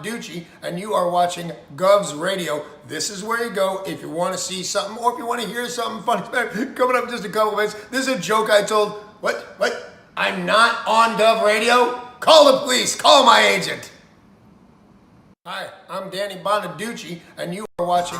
Bonaducci, and you are watching Govs Radio. This is where you go if you want to see something or if you want to hear something funny. Coming up in just a couple of minutes, this is a joke I told. What? I'm not on Gov Radio? Call the police. Call my agent. Hi, I'm Danny Bonaducci, and you are watching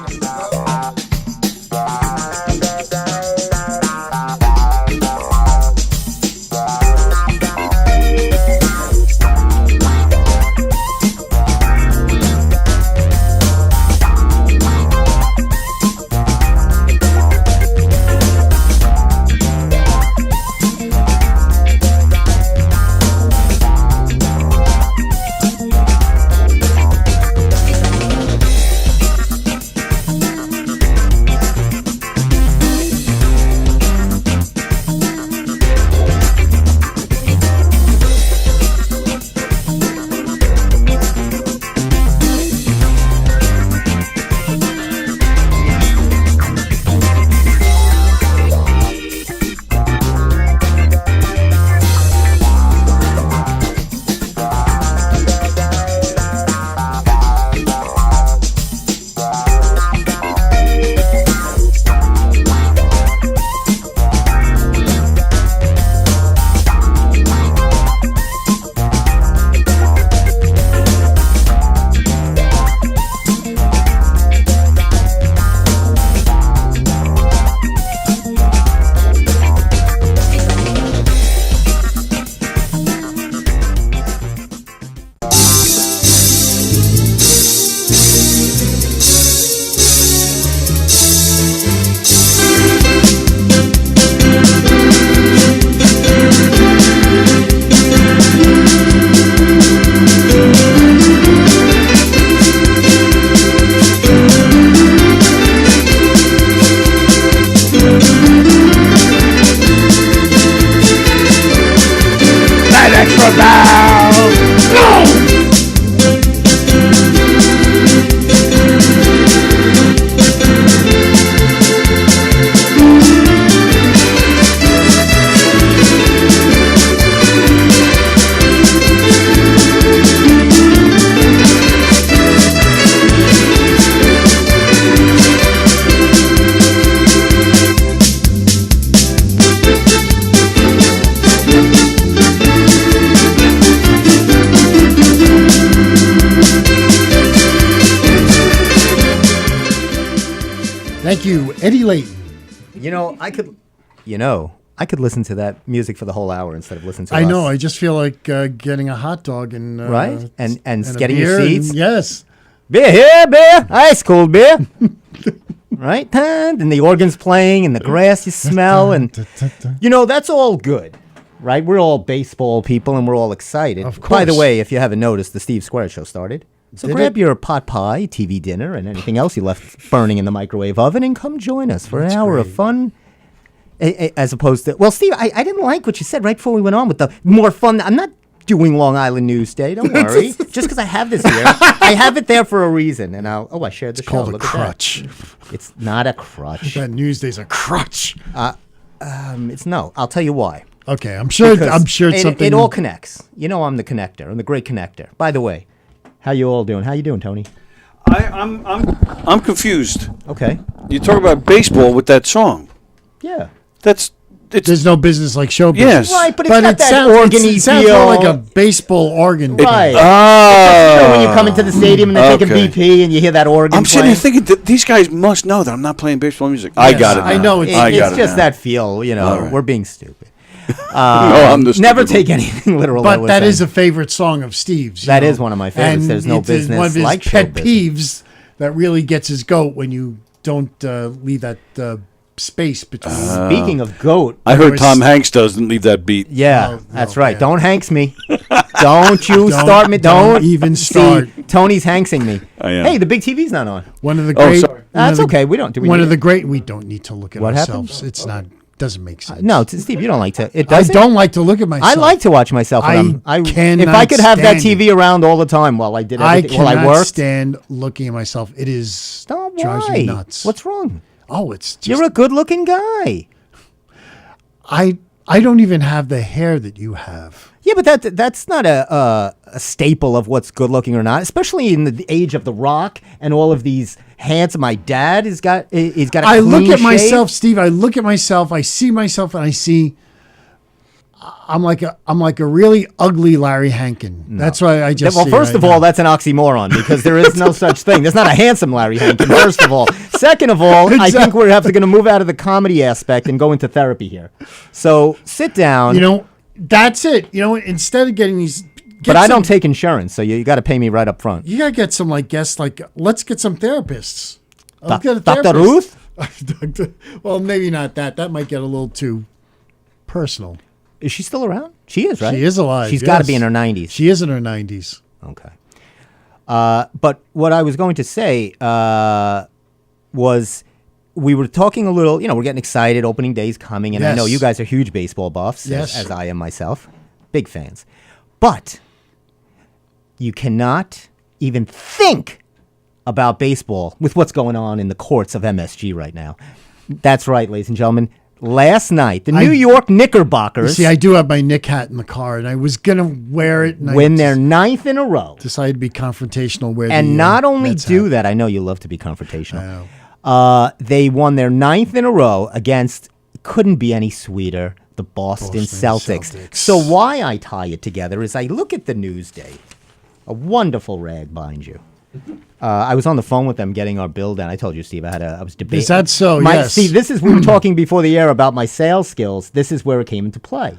Thank you, Eddie Layton. I could listen to that music for the whole hour instead of listening to I us. know. I just feel like getting a hot dog and right, and a getting beer your seats. Yes, Beer here, beer, ice cold beer. Right, and the organ's playing, and the grass you smell, and that's all good, right? We're all baseball people, and we're all excited. Of course. By the way, if you haven't noticed, the Steve Square Show started. So Did grab it? your pot pie, TV dinner, and anything else you left burning in the microwave oven, and come join us for an hour of fun. As opposed to, well, Steve, I didn't like what you said right before we went on with the more fun. I'm not doing Long Island News Day. Don't worry. Just because I have this here, I have it there for a reason. And I shared the it's show. called a Look at crutch. that. It's not a crutch. That Newsday's a crutch. It's no. I'll tell you why. Okay, I'm sure. I'm sure it's something. It all connects. I'm the connector. I'm the great connector. By the way, how you all doing? How you doing, Tony? I'm confused. Okay. You talk about baseball with that song. Yeah. There's no business like show business. Yes. Right, but it's got that organ-y it sounds feel. more like a baseball organ. Right. Oh. When you come into the stadium and they're taking BP and you hear that organ I'm sitting playing. here thinking that these guys must know that I'm not playing baseball music. Yes, I got it. I now. know It's just that feel, right. We're being stupid. I'm the Never stupid take one. anything literal. But that is a favorite song of Steve's. That is one of my favorites. And There's no it is business one of his like show pet business. peeves that really gets his goat when you don't leave that space between. Speaking of goat, I heard was- Tom Hanks doesn't leave that beat. yeah, Oh, that's oh, right. yeah. Don't Hanks me. Don't you start me. don't even start. See, Tony's Hanksing me. I am. Hey, the big TV's not on. One of the Oh, great. sorry. That's okay. We don't. Do we One need of the it? great. We don't need to look at What ourselves. happened? It's not. Doesn't make sense. No, Steve, you don't like to. It I doesn't. don't like to look at myself. I like to watch myself. When I if cannot I could have that stand TV around all the time while I did I everything, while I cannot worked. stand looking at myself. It is drives Why? me nuts. What's wrong? Oh, it's just. You're a good-looking guy. I I don't even have the hair that you have. Yeah, but that's not a staple of what's good looking or not, especially in the age of The Rock and all of these handsome. My dad he's got a I look clean at shave. myself, Steve. I look at myself. I see myself, and I see I'm like a really ugly Larry Hankin. That's why I just. Well, see first right of all, now. that's an oxymoron because there is no such thing. There's not a handsome Larry Hankin, first of all. Second of all, I think we're going to move out of the comedy aspect and go into therapy here. So sit down. You know, that's it. You know, instead of getting these. But I don't take insurance, so you got to pay me right up front. You got to get some guests. Let's get some therapists. Let's get a Dr. therapist. Ruth? Well, maybe not that. That might get a little too personal. Is she still around? She is, right? She is alive. She's got to be in her 90s. She is in her 90s. Okay. But what I was going to say was we were talking a little, we're getting excited. Opening day's coming, and I know Yes. you guys are huge baseball buffs, Yes. as I am myself. Big fans. But you cannot even think about baseball with what's going on in the courts of MSG right now. That's right, ladies and gentlemen. Last night, the New York Knickerbockers See, I do have my Nick hat in the car, and I was going to wear it. And win I their 9th in a row. decided to be confrontational. And not only Mets do hat. that, I know you love to be confrontational. I know. They won their 9th in a row against, couldn't be any sweeter, the Boston Celtics. So why I tie it together is I look at the Newsday, a wonderful rag, mind you. I was on the phone with them getting our bill down. I told you, Steve, I was debating. Is that so? Yes. See, we were talking before the air about my sales skills. This is where it came into play.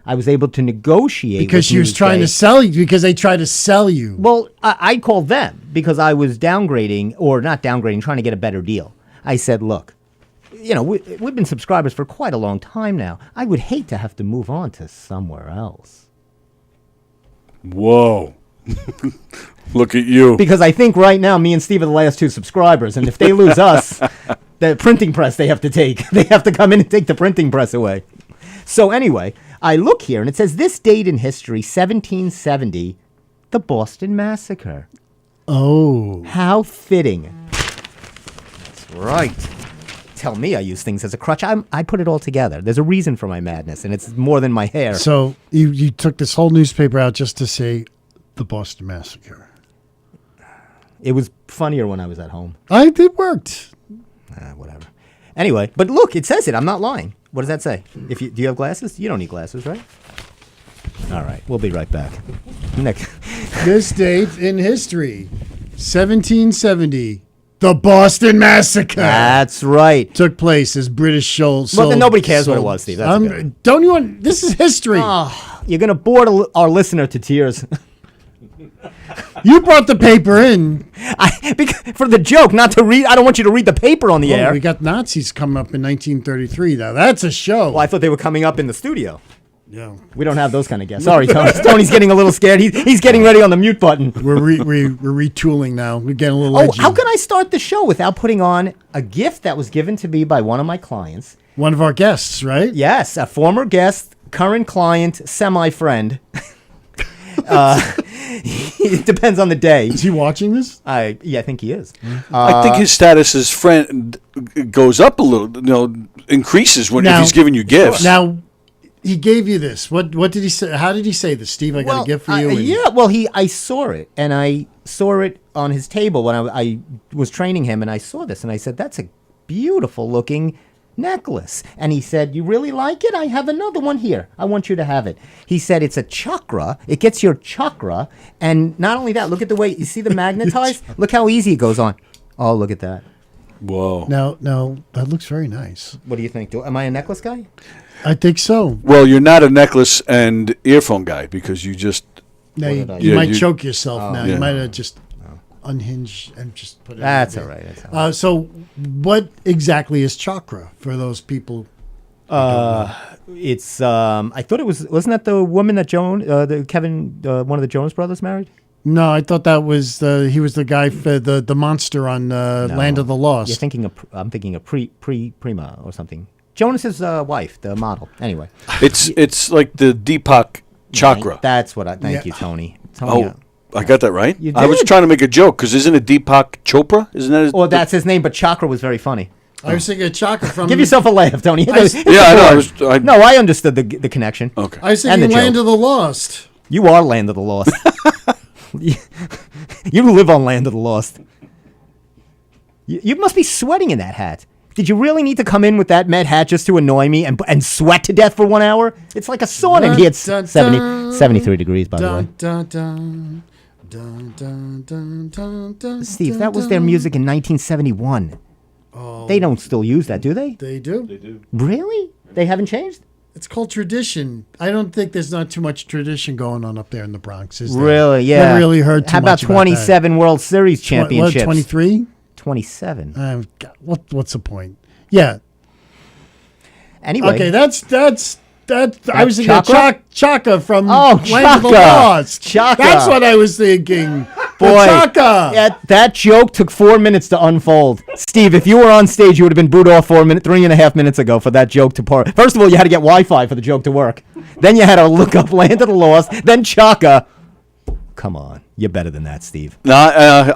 I was able to negotiate Because with she was trying to Newsday. sell you, because they tried to sell you. Well, I called them because I was downgrading, or not downgrading, trying to get a better deal. I said, look, we've been subscribers for quite a long time now. I would hate to have to move on to somewhere else. Whoa. Look at you. Because I think right now, me and Steve are the last 2 subscribers, and if they lose us, the printing press they have to take. They have to come in and take the printing press away. So anyway, I look here, and it says, this date in history, 1770, the Boston Massacre. Oh. How fitting. That's right. Tell me I use things as a crutch. I put it all together. There's a reason for my madness, and it's more than my hair. So you took this whole newspaper out just to say the Boston Massacre. It was funnier when I was at home. It worked. Whatever. Anyway, but look, it says it. I'm not lying. What does that say? Do you have glasses? You don't need glasses, right? All right. We'll be right back. Next. This date in history, 1770, the Boston Massacre. That's right. Took place as British souls. Well, then nobody cares what it was, Steve. That's okay. Don't you want? This is history. You're going to bore our listener to tears. You brought the paper in. For the joke, not to read. I don't want you to read the paper on the air. We got Nazis coming up in 1933. Now that's a show. Well, I thought they were coming up in the studio. Yeah. We don't have those kind of guests. Sorry, Tony. Tony's getting a little scared. He's getting ready on the mute button. We're retooling now. We're getting a little Oh, edgy. how can I start the show without putting on a gift that was given to me by one of my clients? One of our guests, right? Yes, a former guest, current client, semi-friend. It depends on the day. Is he watching this? I think he is. I think his status as friend goes up a little, increases if he's giving you gifts. Now, he gave you this. What did he say? How did he say this? Steve, I got a gift for you. I saw it, and I saw it on his table when I was training him, and I saw this, and I said, that's a beautiful looking necklace. And he said, you really like it? I have another one here. I want you to have it. He said, it's a chakra. It gets your chakra. And not only that, look at the way, you see the magnetized? Look how easy it goes on. Oh, look at that. Whoa. Now, that looks very nice. What do you think? Am I a necklace guy? I think so. Well, you're not a necklace and earphone guy because you just... Now, did I you do? might Yeah, choke yourself now. Yeah. You might have just unhinge and just put it That's in all there. right. So what exactly is chakra for those people? It's I thought it wasn't that the woman that Kevin one of the Jonas brothers married? No, I thought that was he was the guy for the monster on Land of the Lost. I'm thinking of Prima or something. Jonas's wife, the model. Anyway, It's like the Deepak chakra. That's what thank you, Tony. Tony. I got that right? You I was did. trying to make a joke because isn't it Deepak Chopra? Isn't that his... Well, that's his name, but chakra was very funny. I was thinking of Chaka from. Give yourself a laugh, Tony. Yeah, I know. No, I understood the connection. Okay. I was And thinking the Land joke. of the Lost. You are Land of the Lost. You live on Land of the Lost. You must be sweating in that hat. Did you really need to come in with that Met hat just to annoy me and sweat to death for 1 hour? It's like a sauna. And he had 73 degrees, by the way. Dun, dun, dun, dun, dun, dun, dun, Steve, that was their music in 1971. Oh, They don't still use that, do they? they do. They do. Really? They haven't changed? It's called tradition. I don't think there's not too much tradition going on up there in the Bronx, is there? Really? Yeah. Never really heard too How about much about 27 World Series championships? 23? 27. What's the point? Yeah. Anyway. Okay, that's I was thinking Chaka? Chaka from Oh, Land of the Chaka. Lost. Chaka. That's what I was thinking. Boy, Chaka. that joke took 4 minutes to unfold. Steve, if you were on stage, you would have been booed off 3.5 minutes ago for that joke to part. First of all, you had to get Wi-Fi for the joke to work. Then you had to look up Land of the Lost. Then Chaka. Come on, you're better than that, Steve. No,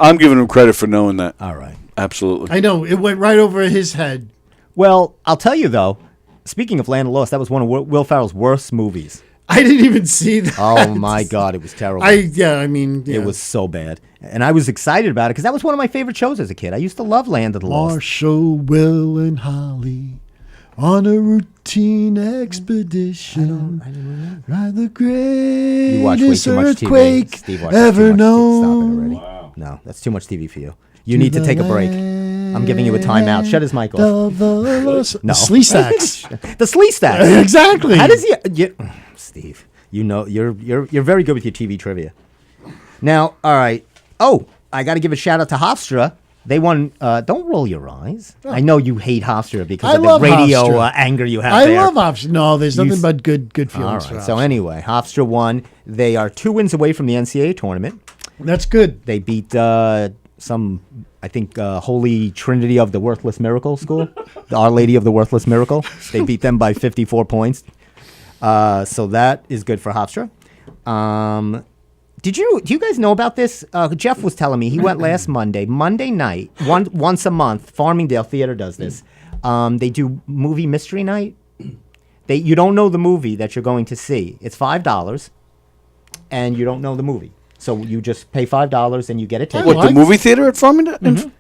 I'm giving him credit for knowing that. All right. Absolutely. I know, it went right over his head. Well, I'll tell you though. Speaking of Land of the Lost, that was one of Will Ferrell's worst movies. I didn't even see that. Oh my God, it was terrible. It It was so bad. And I was excited about it because that was one of my favorite shows as a kid. I used to love Land of the Lost. Marshall, Will, and Holly on a routine expedition. I didn't Ride the You watch way greatest too much earthquake TV. Steve watches ever too much. Stop it known. already. No, that's too much TV for you. You need to take a break. I'm giving you a timeout. Shut his mic off. No. No. Slee Stacks. The Slee Stacks. Exactly. How does he? Steve, you know you're very good with your TV trivia. Now, all right. Oh, I got to give a shout out to Hofstra. They won. Don't roll your eyes. I know you hate Hofstra because I of the love radio Hofstra. anger you have I there. love Hofstra. No, there's nothing s- but good All feelings for right. So Hofstra. anyway, Hofstra won. They are 2 wins away from the NCAA tournament. That's good. They beat some, I think, Holy Trinity of the Worthless Miracle School, the Our Lady of the Worthless Miracle. They beat them by 54 points. So that is good for Hofstra. Do you guys know about this? Jeff was telling me he went last Monday night, once a month. Farmingdale Theater does this. They do movie mystery night. You don't know the movie that you're going to see. It's $5, and you don't know the movie. So you just pay $5 and you get a ticket. What, the movie theater at Farmingdale?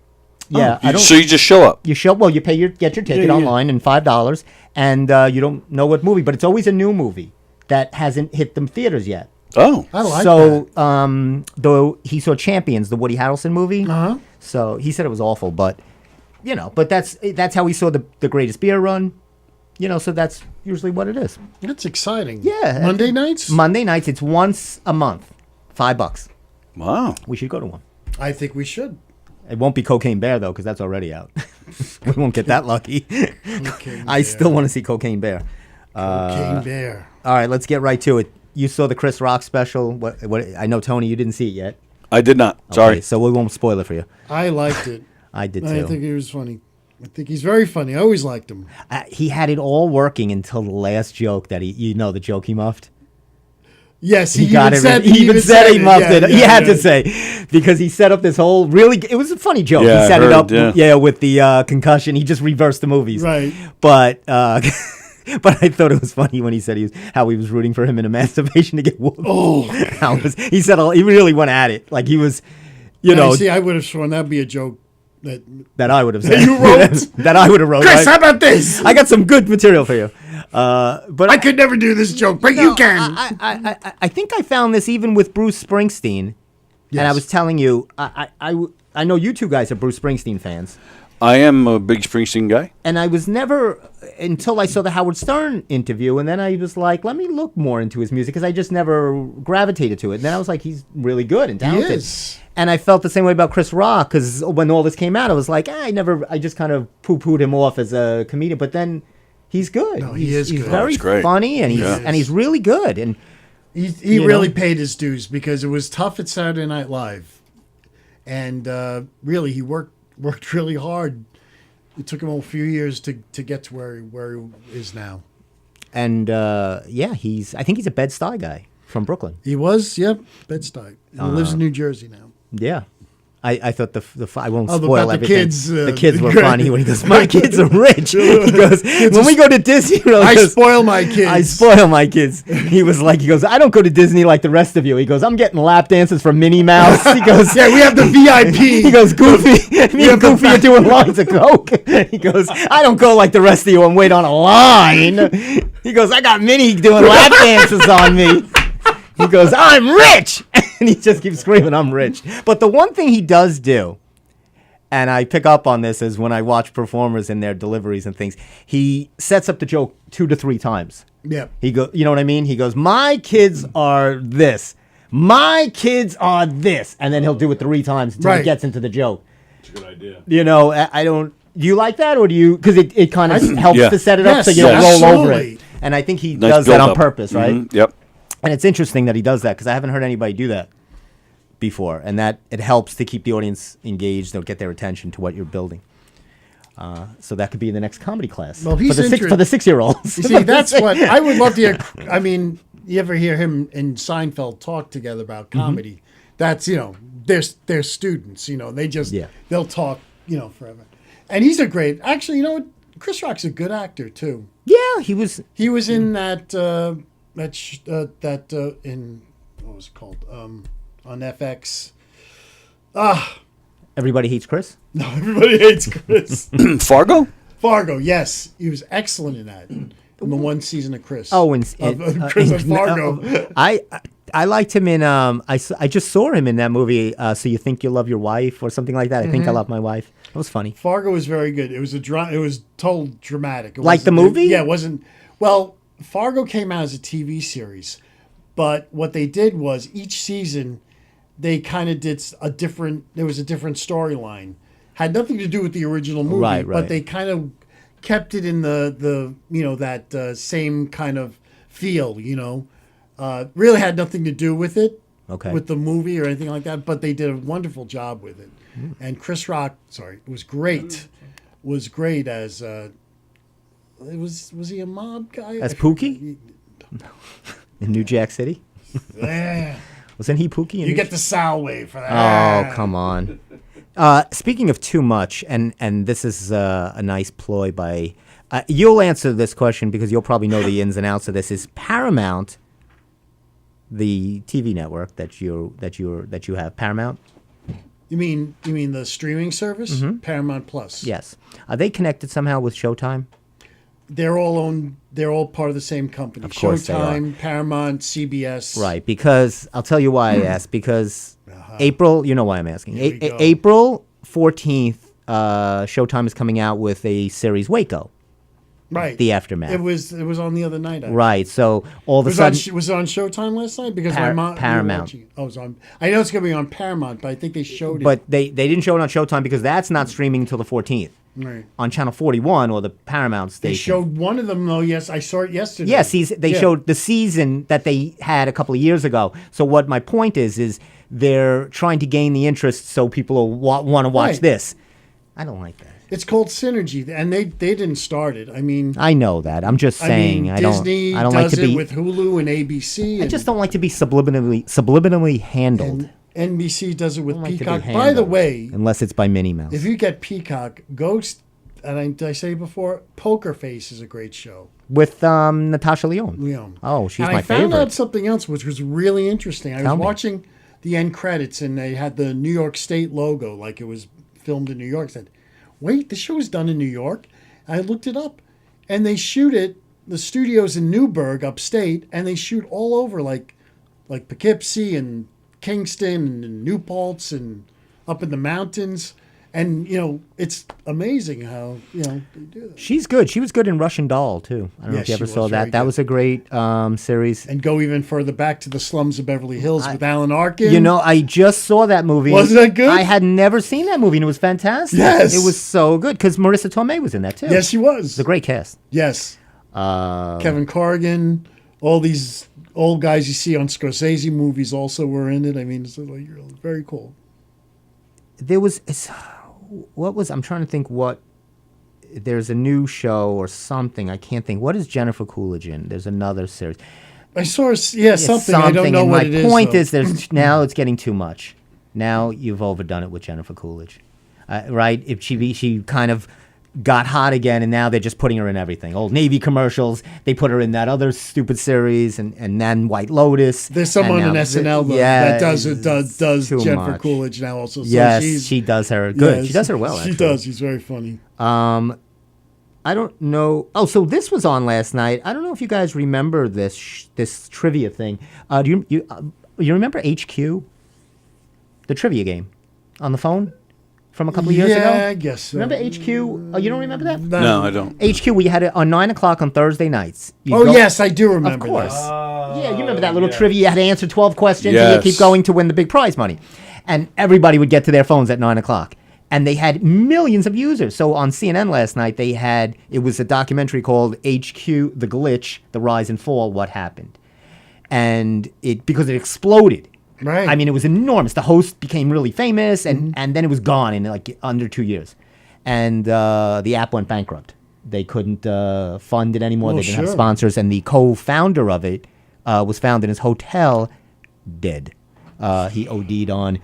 Yeah, I don't. So you just show up. You get your ticket Yeah. online and $5, and you don't know what movie, but it's always a new movie that hasn't hit the theaters yet. Oh. I like So, that. though he saw Champions, the Woody Harrelson movie. Uh-huh. So he said it was awful, but that's how he saw the Greatest Beer Run. So that's usually what it is. That's exciting. Yeah. Monday nights? Monday nights, it's once a month, $5. Wow. We should go to one. I think we should. It won't be Cocaine Bear though, because that's already out. We won't get that lucky. Cocaine I Bear. still want to see Cocaine Bear. Cocaine Bear. All right, let's get right to it. You saw the Chris Rock special. What? I know, Tony, you didn't see it yet. I did not. Sorry. Okay, so we won't spoil it for you. I liked it. I did I too. think he was funny. I think he's very funny. I always liked him. He had it all working until the last joke that the joke he muffed. Yes, He he got even it. said, He even said he muffed Yeah, it. yeah, He had yeah. to say because he set up this whole it was a funny joke. Yeah, he I set it heard, up, yeah. with the concussion. He just reversed the movies, Right. But but I thought it was funny when he said how he was rooting for him in a masturbation to get whooped. Oh. He said he really went at it like he was, See, I would have sworn that'd be a joke that I would have said. you wrote? that I would have wrote. Chris, I- how about this? I got some good material for you. But I could never do this joke, but you can. I think I found this even with Bruce Springsteen. And I Yes. was telling you, I know you two guys are Bruce Springsteen fans. I am a big Springsteen guy. And I was never, until I saw the Howard Stern interview, and then I was like, let me look more into his music, because I just never gravitated to it. And then I was like, he's really good and talented. is. And I felt the same way about Chris Rock, because when all this came out, I was like, I just kind of poo-pooed him off as a comedian, but then he's good. No, he is He's good. very That's great. funny, and Yeah. he's really good. And He You really know? paid his dues because it was tough at Saturday Night Live, and really he worked really hard. It took him a few years to get to where he is now. And I think he's a Bed-Stuy guy from Brooklyn. He was, yep, Bed-Stuy. He lives in New Jersey now. Yeah. I thought I won't Oh, spoil about the everything. kids, The kids were great. funny when he goes, "My kids are rich." He goes, "When we go to Disney, I spoil my kids. I spoil my kids." He goes, "I don't go to Disney like the rest of you." He goes, "I'm getting lap dances from Minnie Mouse." He goes, Yeah, we have the VIP. He goes, "Goofy, me and Goofy are doing lines of coke." He goes, "I don't go like the rest of you and wait on a line." He goes, "I got Minnie doing lap dances on me." He goes, "I'm rich," and he just keeps screaming, "I'm rich." But the one thing he does do, and I pick up on this, is when I watch performers in their deliveries and things, he sets up the joke 2 to 3 times. Yeah. He go, you know what I mean? He goes, "My kids are this. My kids are this," and then he'll do it 3 times until he Right. gets into the joke. That's a good idea. You know, I don't. Do you like that, or do you? Because it kind of helps Yeah. to set it up Yes, so you don't roll over absolutely. it. And I think he Nice does that on build-up. purpose, right? Mhm, Yep. And it's interesting that he does that because I haven't heard anybody do that before, and that it helps to keep the audience engaged or get their attention to what you're building. So that could be in the next comedy class. Well, he's for the inter- 6-year-olds. You see, that's what I would love to hear. I mean, you ever hear him and Seinfeld talk together about comedy? That's, they're students, they'll talk, forever. And he's a great, actually, Chris Rock's a good actor too. Yeah, he was. He was in that in, what was it called? On FX. Everybody Hates Chris. No, everybody hates Chris. Fargo? Fargo, yes. He was excellent in that. In the one season of Chris. Oh, in Chris of Fargo. I liked him in. I just saw him in that movie. So You Think You Love Your Wife or something like that. I think I Love My Wife. It was funny. Fargo was very good. It was it was told dramatic. It Like the wasn't- movie? Yeah, it wasn't. Well, Fargo came out as a TV series, but what they did was each season they kind of did there was a different storyline. Had nothing to do with the original movie, Right. but they kind of kept it in the that same kind of feel, really had nothing to do with it. Okay. With the movie or anything like that, but they did a wonderful job with it. And Chris Rock, was great. Was great as was he a mob guy? As Pookie? In New Jack City. Yeah. Wasn't he Pookie? You get the Sal wave for that. Oh, come on. Speaking of too much, and this is a nice ploy by. You'll answer this question because you'll probably know the ins and outs of this. Is Paramount the TV network that you have? Paramount. You mean the streaming service? Paramount Plus. Yes. Are they connected somehow with Showtime? They're all part of the same company. Of course they are. Showtime, Paramount, CBS. Right, because I'll tell you why I asked. Because April, you know why I'm asking. Here we go. April 14th, Showtime is coming out with a series, Waco, Right. The Aftermath. It was on the other night. Actually. Right, so all of a Was sudden, it on Showtime last night? Because my mom Paramount. It was on. I know it's going to be on Paramount, but I think they showed it. but they didn't show it on Showtime because that's not streaming until the 14th. Right. On Channel 41 or the Paramount station. They showed one of them though. Yes, I saw it yesterday. Yes, they showed the season that they had a couple of years ago. So what my point is they're trying to gain the interest so people will want to watch Right. this. I don't like that. It's called Synergy, and they didn't start it. I mean, I know that. I'm just saying. Disney I don't does like to it be. with Hulu and ABC. I just don't like to be subliminally handled. And NBC does it with like to be Peacock. By the handled. way, Unless it's by Minnie Mouse. if you get Peacock, did I say before? Poker Face is a great show. With Natasha Lyonne. Leon. Oh, she's and my I found favorite. out something else which was really interesting. I Tell was me. watching the end credits and they had the New York State logo, like it was filmed in New York. I said, wait, the show is done in New York? I looked it up. And they shoot it, the studio's in Newburgh, upstate, and they shoot all over like Poughkeepsie and Kingston and New Paltz and up in the mountains. And, it's amazing how, they do that. She's good. She was good in Russian Doll, too. I don't know Yeah, if you she ever saw was very that. That good. was a great series. And go even further back to the slums of Beverly Hills with Alan Arkin. You know, I just saw that movie. Wasn't that good? I had never seen that movie, and it was fantastic. Yes. It was so good, because Marissa Tomei was in that, too. Yes, she was. It's a great cast. Yes. Kevin Corrigan, all these old guys you see on Scorsese movies also were in it. I mean, it's like very cool. I'm trying to think there's a new show or something. I can't think. What is Jennifer Coolidge in? There's another series. I saw, something. I don't know and what my it is. point though. is, now it's getting too much. Now you've overdone it with Jennifer Coolidge, right? If she kind of got hot again, and now they're just putting her in everything. Old Navy commercials. They put her in that other stupid series, and then White Lotus. There's someone in SNL that does Jennifer much. Coolidge now also. So Yes, she does her good. Yes, she does her well. She actually. does. She's very funny. I don't know. Oh, so this was on last night. I don't know if you guys remember this trivia thing. Do you remember HQ, the trivia game, on the phone from a couple of years ago? Yeah, I guess so. Remember HQ? Oh, you don't remember that? No, I don't. HQ, we had it on 9 o'clock on Thursday nights. Yes, I do remember. Of course. That. Yeah, you remember that little trivia? You had to answer 12 questions and Yes. you keep going to win the big prize money. And everybody would get to their phones at 9 o'clock. And they had millions of users. So on CNN last night, it was a documentary called HQ, The Glitch, The Rise and Fall, What Happened. And because it exploded. Right. I mean, it was enormous. The host became really famous, and then it was gone in like under 2 years. And the app went bankrupt. They couldn't fund it anymore. Oh, They didn't have sure. sponsors. And the co-founder of it was found in his hotel dead. He OD'd on,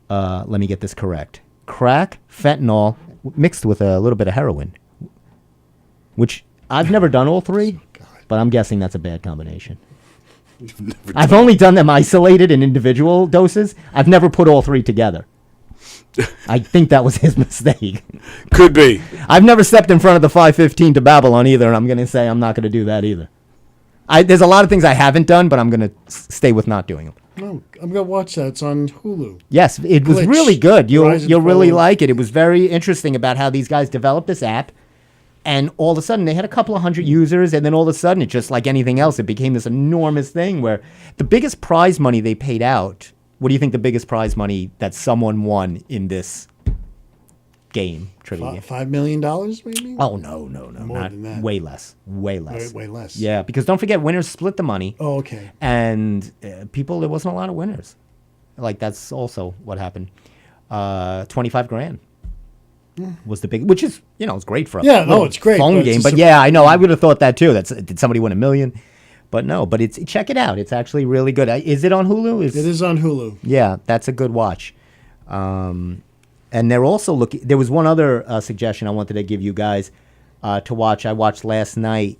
let me get this correct, crack, fentanyl, mixed with a little bit of heroin. Which I've never done all three, but I'm guessing that's a bad combination. I've only done them isolated in individual doses. I've never put all three together. I think that was his mistake. Could be. I've never stepped in front of the 515 to Babylon either, and I'm going to say I'm not going to do that either. There's a lot of things I haven't done, but I'm going to stay with not doing them. No, I'm gonna watch that. It's on Hulu. Yes, it was Glitch, really good. Rise and You'll really Fall. like it. It was very interesting about how these guys developed this app. And all of a sudden, they had a couple of hundred users, and then all of a sudden, it just like anything else, it became this enormous thing where the biggest prize money they paid out. What do you think the biggest prize money that someone won in this game, trivia game? $5 million, maybe. Oh, no. More Not, than that. way less. Way less. Way less. Yeah, because don't forget, winners split the money. Oh, okay. And there wasn't a lot of winners. Like, that's also what happened. 25 grand. Was the big, which is, it's great for a it's great, phone but game. it's But yeah, I know, I would have thought that too. Did somebody win $1 million? But no, but check it out. It's actually really good. Is it on Hulu? It is on Hulu. Yeah, that's a good watch. And they're also looking. There was one other suggestion I wanted to give you guys to watch. I watched last night.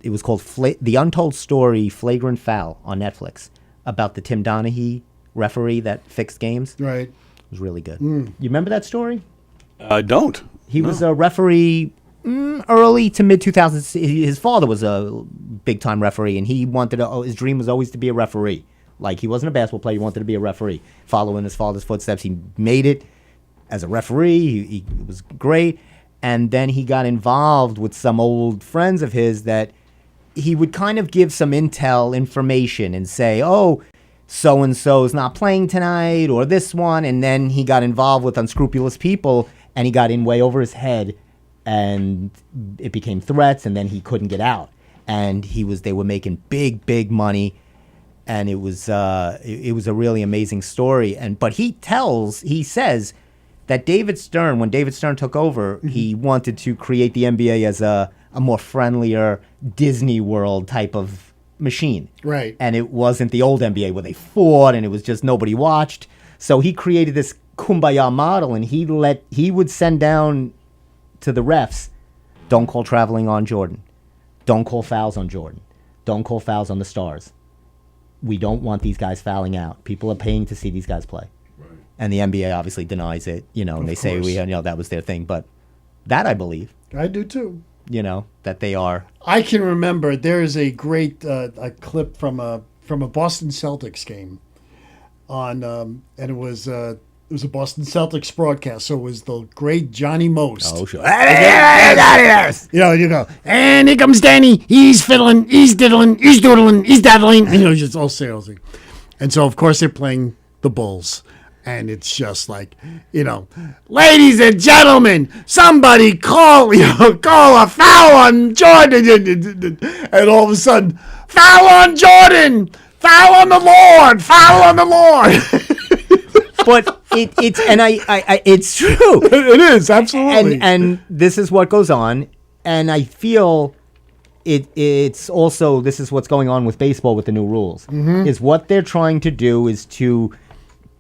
It was called The Untold Story: Flagrant Foul on Netflix, about the Tim Donaghy referee that fixed games. Right. It was really good. You remember that story? I don't. He was a referee early to mid 2000s. His father was a big time referee, and he wanted his dream was always to be a referee. Like, he wasn't a basketball player; he wanted to be a referee, following his father's footsteps. He made it as a referee. He was great, and then he got involved with some old friends of his that he would kind of give some information and say, "Oh, so and so's not playing tonight," or this one, and then he got involved with unscrupulous people. And he got in way over his head, and it became threats, and then he couldn't get out. And they were making big money, and it was a really amazing story. But he says that David Stern, when David Stern took over, he wanted to create the NBA as a more friendlier Disney World type of machine. Right. And it wasn't the old NBA where they fought and it was just nobody watched. So he created this kumbaya model, and he would send down to the refs, don't call traveling on Jordan, don't call fouls on Jordan, don't call fouls on the Stars. We don't want these guys fouling out. People are paying to see these guys play. Right. And the NBA obviously denies it, and they say that was their thing, but that I believe. I do too. That they are. I can remember there is a great a clip from a Boston Celtics game on and it was a Boston Celtics broadcast, so it was the great Johnny Most. Oh, sure. You go, and here comes Danny. He's fiddling, he's diddling, he's doodling, he's daddling. Just all salesy. And so, of course, they're playing the Bulls. And it's just like, ladies and gentlemen, somebody call a foul on Jordan. And all of a sudden, foul on Jordan, foul on the Lord, foul on the Lord. But it's true. It is, absolutely. And this is what goes on. And I feel it's also, this is what's going on with baseball with the new rules. Mm-hmm. Is what they're trying to do is to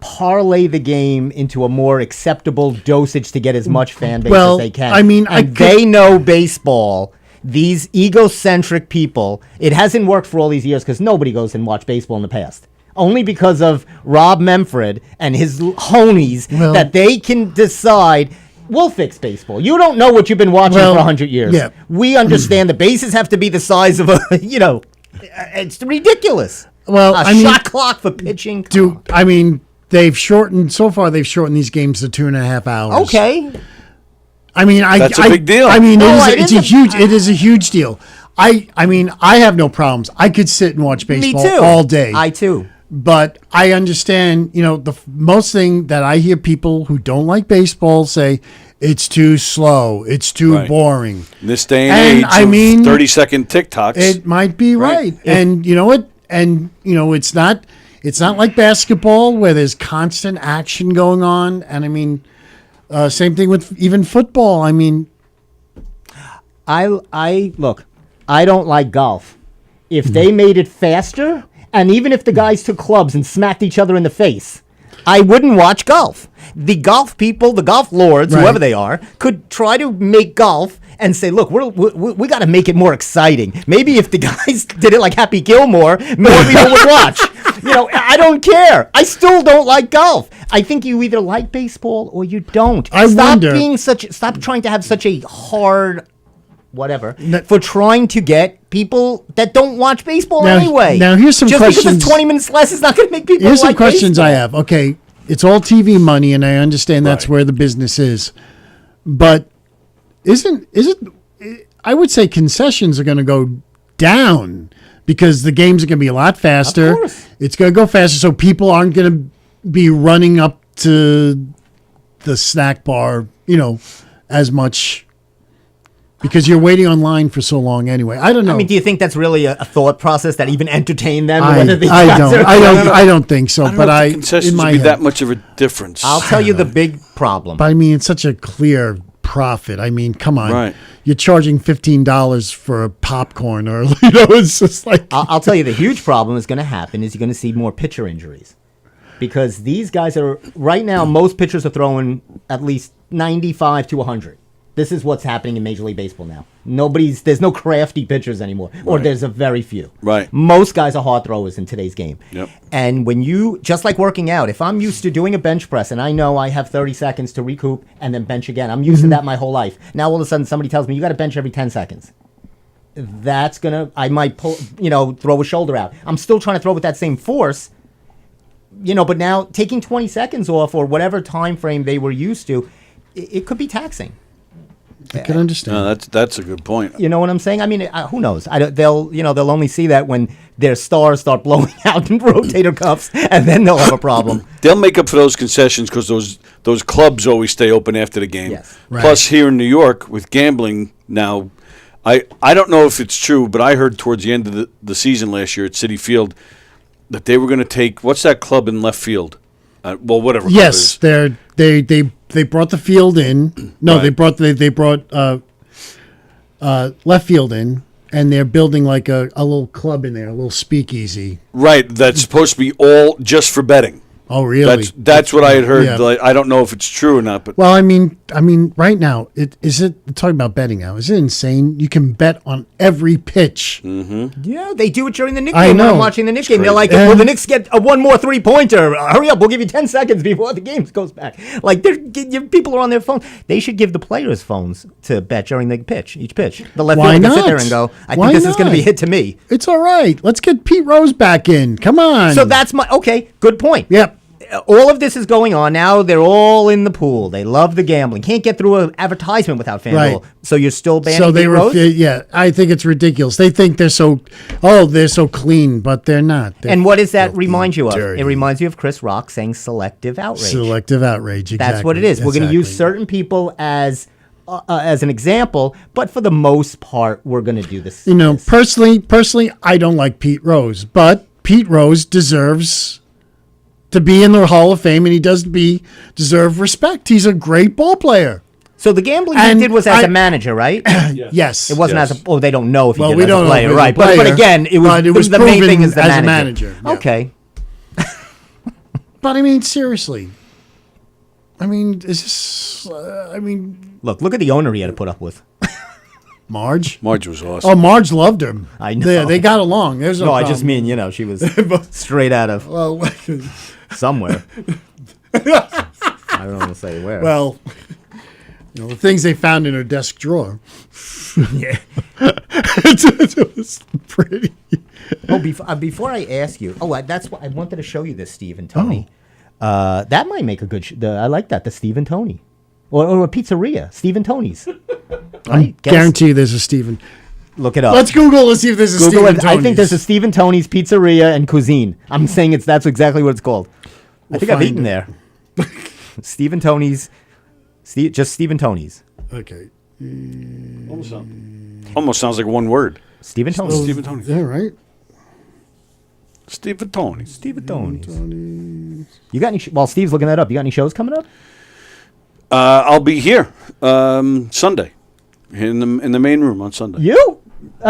parlay the game into a more acceptable dosage to get as much fan base Well, as they can. I mean, they know baseball. These egocentric people, it hasn't worked for all these years because nobody goes and watch baseball in the past. Only because of Rob Memford and his honies that they can decide, we'll fix baseball. You don't know what you've been watching for 100 years. Yeah. We understand the bases have to be the size of a, it's ridiculous. Well, a shot clock for pitching. They've shortened these games to 2.5 hours. Okay. I mean, that's a big deal. I mean, it is a huge deal. I mean, I have no problems. I could sit and watch baseball Me too. all day. I too. But I understand, the most thing that I hear people who don't like baseball say, it's too slow, it's too boring. In this day and age, I mean, 30-second TikToks. It might be right. And you know what? And it's not like basketball where there's constant action going on. And I mean, same thing with even football. I mean, I look, I don't like golf. If they made it faster, and even if the guys took clubs and smacked each other in the face, I wouldn't watch golf. The golf people, the golf lords, whoever they are, could try to make golf and say, look, we got to make it more exciting. Maybe if the guys did it like Happy Gilmore, more people would watch. I don't care. I still don't like golf. I think you either like baseball or you don't. Stop trying to have such a hard for trying to get people that don't watch baseball anyway. Now here's some questions. Just because it's 20 minutes less is not going to make people Here's like some questions baseball. I have. Okay, it's all TV money, and I understand that's where the business is. But is it? I would say concessions are going to go down because the games are going to be a lot faster. Of course. It's going to go faster, so people aren't going to be running up to the snack bar, as much. Because you're waiting online for so long anyway. I don't know. I mean, do you think that's really a thought process that even entertained them? I don't think so. I don't know if the concessions would be that much of a difference. I'll tell you the big problem. But I mean, it's such a clear profit. I mean, come on. Right. You're charging $15 for a popcorn, or it's just like. I'll tell you the huge problem is going to happen is you're going to see more pitcher injuries, because these guys are right now. Most pitchers are throwing at least 95 to 100. This is what's happening in Major League Baseball now. There's no crafty pitchers anymore, or there's a very few. Right. Most guys are hard throwers in today's game. Yep. And when just like working out, if I'm used to doing a bench press and I know I have 30 seconds to recoup and then bench again, I'm used to that my whole life. Now all of a sudden somebody tells me you got to bench every 10 seconds. I might pull, throw a shoulder out. I'm still trying to throw with that same force, but now taking 20 seconds off or whatever time frame they were used to, it could be taxing. I can understand. No, that's a good point. You know what I'm saying? I mean, who knows? They'll only see that when their stars start blowing out in rotator cuffs, and then they'll have a problem. They'll make up for those concessions because those clubs always stay open after the game. Yes. Right. Plus, here in New York with gambling now, I don't know if it's true, but I heard towards the end of the season last year at Citi Field that they were going to take what's that club in left field? Whatever. Yes, they brought the field in. No, Right. they brought left field in, and they're building like a little club in there, a little speakeasy. Right, that's supposed to be all just for betting. Oh, really? That's what I had heard. Yeah. Like, I don't know if it's true or not, but Well, I mean, right now, talking about betting now, is it insane? You can bet on every pitch. Yeah, they do it during the Knicks I game. When know. I'm watching the Knicks game, they're like, crazy. "Will the Knicks get one more 3-pointer? Hurry up, we'll give you 10 seconds before the game goes back." Like, people are on their phone. They should give the players phones to bet during the pitch, each pitch. The left Why fielder can sit not? there and go, "I Why think this is going to be not? hit to me." It's all right. Let's get Pete Rose back in. Come on. So that's good point. Yep. All of this is going on now. They're all in the pool. They love the gambling. Can't get through an advertisement without FanDuel. Right. So you're still banning So they Pete were, Rose? yeah. I think it's ridiculous. They think they're so clean, but they're not. And what does that remind you of? dirty. It reminds you of Chris Rock saying selective outrage. Selective outrage. Exactly. That's what it is. We're going to use certain people as an example, but for the most part, we're going to do this. Personally, I don't like Pete Rose, but Pete Rose deserves to be in the Hall of Fame, and he deserve respect. He's a great ball player. So the gambling And he did was as a manager, right? Yes. It wasn't Yes. as a. They don't know if he Well, did we as don't a know if player, he was a right? But player, again, it was but it was the main proven thing is the as a manager. manager, yeah. Okay. But I mean, seriously. I mean, is this? Look at the owner he had to put up with. Marge. Marge was awesome. Oh, Marge loved him. I know. They got along. There's no No, I problem. just mean, she was straight out of Well, somewhere. I don't want to say where. well, the things they found in her desk drawer. yeah. It was pretty. Oh, before I ask you, that's what I wanted to show you this, Steve and Tony. That might make a good. I like that, the Steve and Tony, or a pizzeria, Steve and Tony's. I guarantee you there's a Stephen. Look it up. Let's Google and see if there's a Google Stephen it. Tony's. I think there's a Steve and Tony's pizzeria and cuisine. I'm saying that's exactly what it's called. I think I've find eaten it. there. Steve and Tony's. Just Steve and Tony's. Okay. Almost sounds like one word. Steve and Tony's. Steve and Tony. Yeah, right. Steve and Tony. Steve and Tony's. You got any? While Steve's looking that up, you got any shows coming up? I'll be here Sunday in the main room on Sunday. You?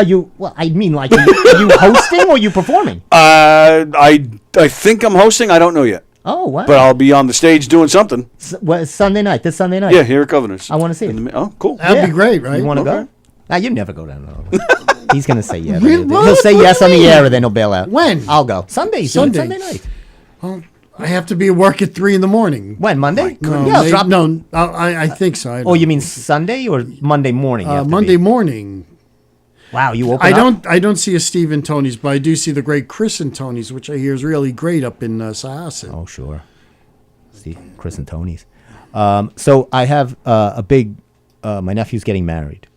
You? Well, I mean, like, are you hosting or are you performing? I think I'm hosting. I don't know yet, Oh, wow. but I'll be on the stage doing something. Sunday night. This Sunday night. Yeah, here at Governors. I wanna see it. Oh, cool. That'd be great, right? You want to Okay. go? You never go down. No. He's gonna say yeah. Really? He'll say What yes do on you the mean? air, and then he'll bail out. When? I'll go. Sunday. Sunday. Sunday night. Well, I have to be at work at 3 a.m. When? Monday? No, Yeah, I'll drop. no, I think so. I Oh, you mean Sunday or Monday morning? you have to Monday be? morning. Wow, you open I don't see a Steve and Tony's, but I do see the great Chris and Tony's, which I hear is really great up in Syosset. Oh, sure. Steve, Chris and Tony's. So I have a big. My nephew's getting married.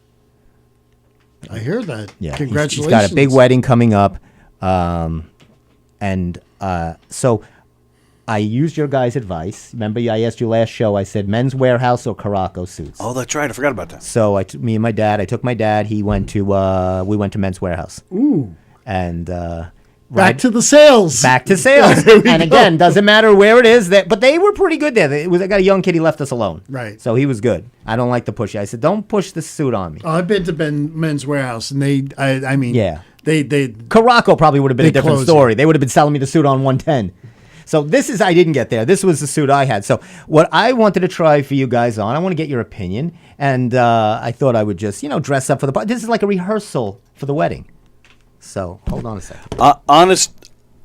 I hear that. Yeah, Congratulations. He's got a big wedding coming up, so I used your guys' advice. Remember, I asked you last show. I said Men's Warehouse or Caraco suits. Oh, that's right. I forgot about that. So me and my dad. I took my dad. He went to. We went to Men's Warehouse. Ooh. And Back to the sales. back to sales. There we And go. again, doesn't matter where it is. But they were pretty good there. I got a young kid. He left us alone. Right. So he was good. I don't like to push it. I said, don't push this suit on me. Oh, I've been to Men's Warehouse, and I mean, Yeah. they Caraco probably would have been a They different close story. They would have been selling me the suit on 110. So I didn't get there. This was the suit I had. So what I wanted to try for you guys on, I want to get your opinion. And I thought I would just, dress up for the party. This is like a rehearsal for the wedding. So hold on a second. Honest,